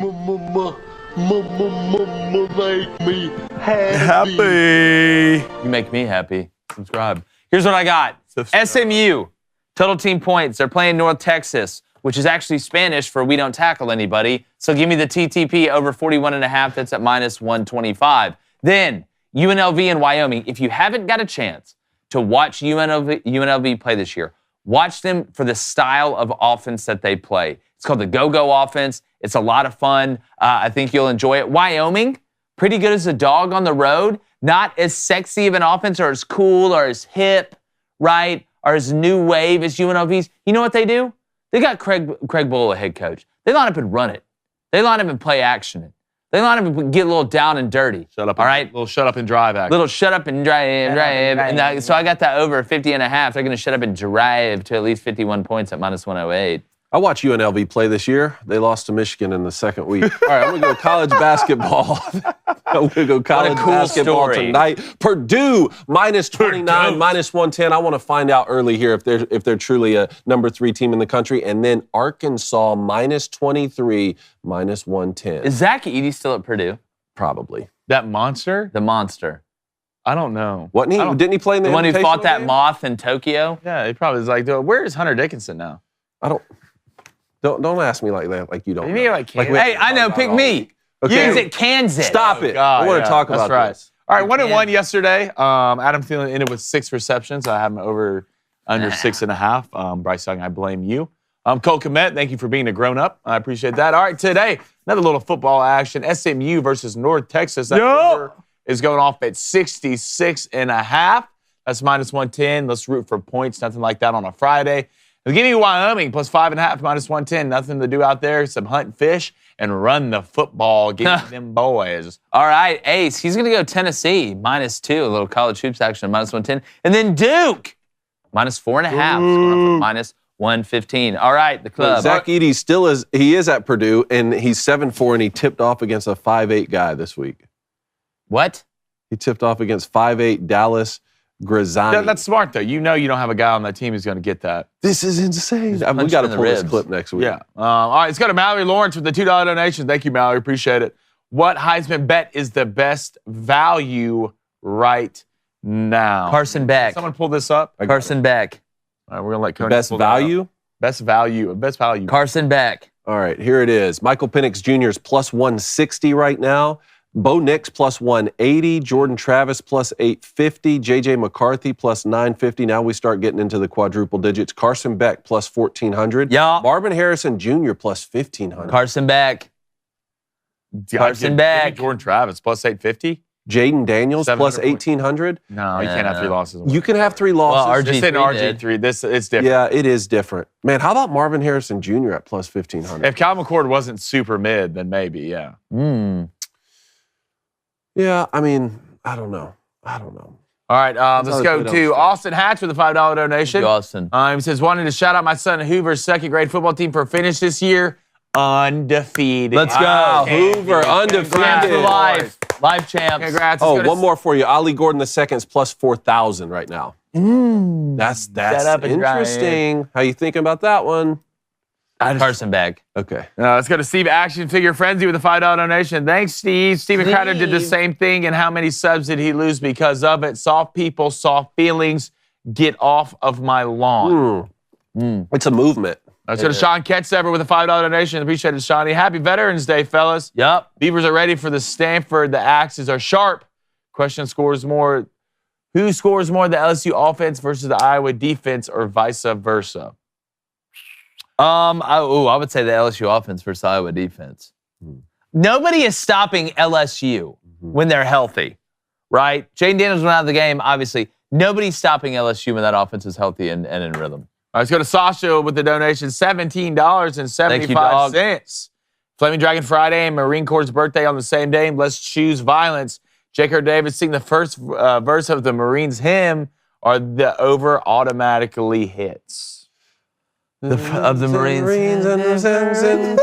make me happy. You make me happy. Subscribe. Here's what I got. SMU, total team points. They're playing North Texas, which is actually Spanish for we don't tackle anybody. So give me the TTP over 41.5. That's at -125. Then UNLV and Wyoming. If you haven't got a chance to watch UNLV play this year, watch them for the style of offense that they play. It's called the go-go offense. It's a lot of fun. I think you'll enjoy it. Wyoming, pretty good as a dog on the road. Not as sexy of an offense or as cool or as hip, right, or as new wave as UNLV's. You know what they do? They got Craig Bull, a head coach. They line up and run it. They line up and play action it. They line up and get a little down and dirty. Shut up. All right? Little shut up and drive action. Little shut up and drive. So I got that over 50.5. They're going to shut up and drive to at least 51 points at -108. I watched UNLV play this year. They lost to Michigan in the second week. All right, I'm going to go college basketball. I'm going to go college basketball tonight. Purdue, -29, -110. I want to find out early here if they're truly a number 3 team in the country. And then Arkansas, -23, -110. Is Zach Edey still at Purdue? Probably. That monster? The monster. I don't know. Wasn't he? Didn't he play in the one who fought that game? moth in Tokyo? Yeah, he probably was like, where is Hunter Dickinson now? Don't ask me like that, like you don't. You mean like Kansas? Hey, I know. Pick me. Okay. He's at Kansas. Stop it. I want to talk about this. All right, 1-1 yesterday. Adam Thielen ended with 6 receptions. I have him under 6.5. Bryce Young, I blame you. Cole Kmet, thank you for being a grown-up. I appreciate that. All right, today, another little football action. SMU versus North Texas. That number is going off at 66.5. That's -110. Let's root for points. Nothing like that on a Friday. Give me Wyoming plus 5.5, -110. Nothing to do out there. Some hunt and fish and run the football. Get them boys. All right, Ace. He's going to go Tennessee -2. A little college hoops action -110. And then Duke -4.5. Scoring for -115. All right, the club. Zach Edey still is. He is at Purdue, and he's 7-4, and he tipped off against a 5'8" guy this week. What? He tipped off against 5'8" Dallas Grazzani. That's smart, though. You know you don't have a guy on that team who's going to get that. This is insane. We got to pull this clip next week. Yeah. All right, let's go to Mallory Lawrence with the $2 donation. Thank you, Mallory. Appreciate it. What Heisman bet is the best value right now? Carson Beck. Someone pull this up. Carson Beck. All right, we're going to let Coney Best pull that up. value? Best value. Carson Beck. All right, here it is. Michael Penix Jr. is plus 160 right now. Bo Nix plus 180, Jordan Travis plus 850, J.J. McCarthy plus 950. Now we start getting into the quadruple digits. Carson Beck plus 1,400. Yeah. Marvin Harrison Jr. plus 1,500. Carson Beck. Carson Beck. Jordan Travis plus 850. Jaden Daniels plus 1,800. No, you can't have 3 losses. You can have 3 losses. Well, This ain't RG3. It's different. Yeah, it is different. Man, how about Marvin Harrison Jr. at plus 1,500? If Kyle McCord wasn't super mid, then maybe, yeah. Yeah, I mean, I don't know. All right, let's go to Austin Hatch with a $5 donation. Thank you, Austin. He says, wanted to shout out my son Hoover's second grade football team for a finish this year. Undefeated. Let's go. Hoover, undefeated. Champs for life. Life champs. Congrats. Oh, one more for you. Ollie Gordon II is plus 4,000 right now. That's interesting. How you thinking about that one? Carson Beck. Okay. Let's go to Steve Action Figure Frenzy with a $5 donation. Thanks, Steve. Steven Crowder did the same thing, and how many subs did he lose because of it? Soft people, soft feelings. Get off of my lawn. It's a movement. Let's go to Sean Ketzever with a $5 donation. Appreciate it, Shawnee. Happy Veterans Day, fellas. Yep. Beavers are ready for the Stanford. The axes are sharp. Question scores more. Who scores more, the LSU offense versus the Iowa defense, or vice versa? I would say the LSU offense versus Iowa defense. Nobody is stopping LSU when they're healthy, right? Jaden Daniels went out of the game, obviously. Nobody's stopping LSU when that offense is healthy and in rhythm. All right, let's go to Sasha with the donation, $17.75. Flaming Dragon Friday and Marine Corps' birthday on the same day. Let's choose violence. J.K. Davis sing the first verse of the Marines hymn, or the over automatically hits. Of the Marines and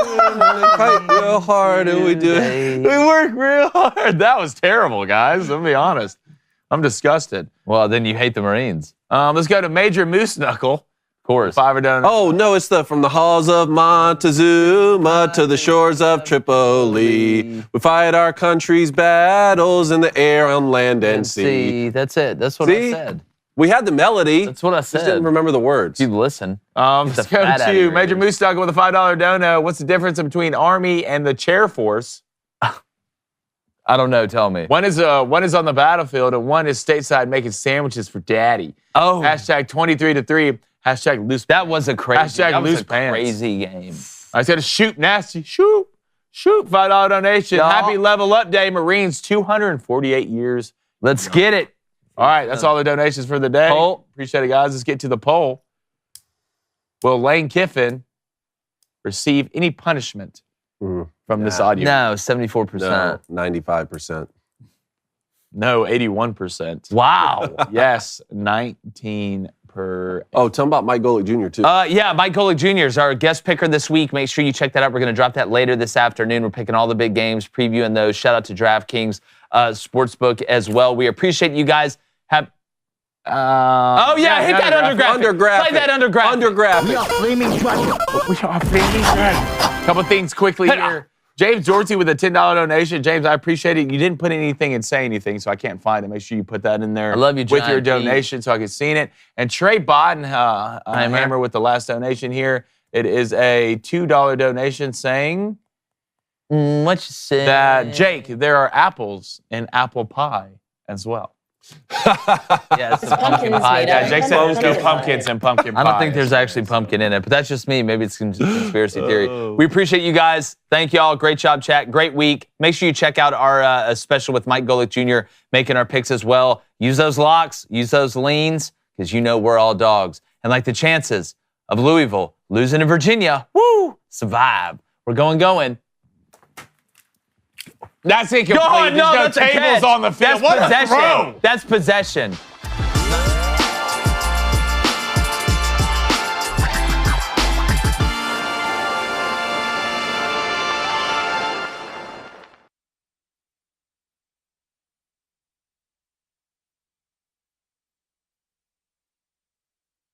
fight real hard, and we do it. We work real hard. That was terrible, guys. Let me be honest. I'm disgusted. Well, then you hate the Marines. Let's go to Major Moose Knuckle. Of course. $5 Oh, no, it's from the halls of Montezuma to the shores of Tripoli. We fight our country's battles in the air, on land, and sea. That's it. That's what I said. We had the melody. That's what I said. Just didn't remember the words. You listen. Let's go to Major Moose Knuckle with a $5 dono. What's the difference between Army and the Chair Force? I don't know. Tell me. One is on the battlefield, and one is stateside making sandwiches for daddy. Oh. Hashtag 23-3. Hashtag loose. That was a crazy. Hashtag that was loose a pants. crazy game. I said shoot nasty. Shoot. $5 donation. Y'all. Happy Level Up Day, Marines. 248 years. Let's get it. All right, that's all the donations for the day. Poll. Appreciate it, guys. Let's get to the poll. Will Lane Kiffin receive any punishment from this audio? No, 74%. No, 95%. No, 81%. Wow. Yes, 19%. Oh, tell them about Mike Golick Jr. too. Yeah, Mike Golick Jr. is our guest picker this week. Make sure you check that out. We're going to drop that later this afternoon. We're picking all the big games, previewing those. Shout out to DraftKings Sportsbook as well. We appreciate you guys. Hit that undergraphic. Play that undergraphic. We are flaming dragon. Couple things quickly here. James Dorsey with a $10 donation. James, I appreciate it. You didn't put anything and say anything, so I can't find it. Make sure you put that in there. I love you, with your John P. donation so I can see it. And Trey Bodden, Hammer with the last donation here. It is a $2 donation saying what you say? That, Jake, there are apples in apple pie as well. Yeah, it's a pumpkin pie. Yeah, Jake said there's no pumpkins in pumpkin pie. I don't think there's actually pumpkin in it, but that's just me. Maybe it's conspiracy theory. We appreciate you guys. Thank y'all. Great job, chat. Great week. Make sure you check out our special with Mike Golick Jr. making our picks as well. Use those locks. Use those leans, because you know we're all dogs. And like the chances of Louisville losing to Virginia, survive. We're going. That's incomplete. There's no tables on the field. That's possession. That's possession.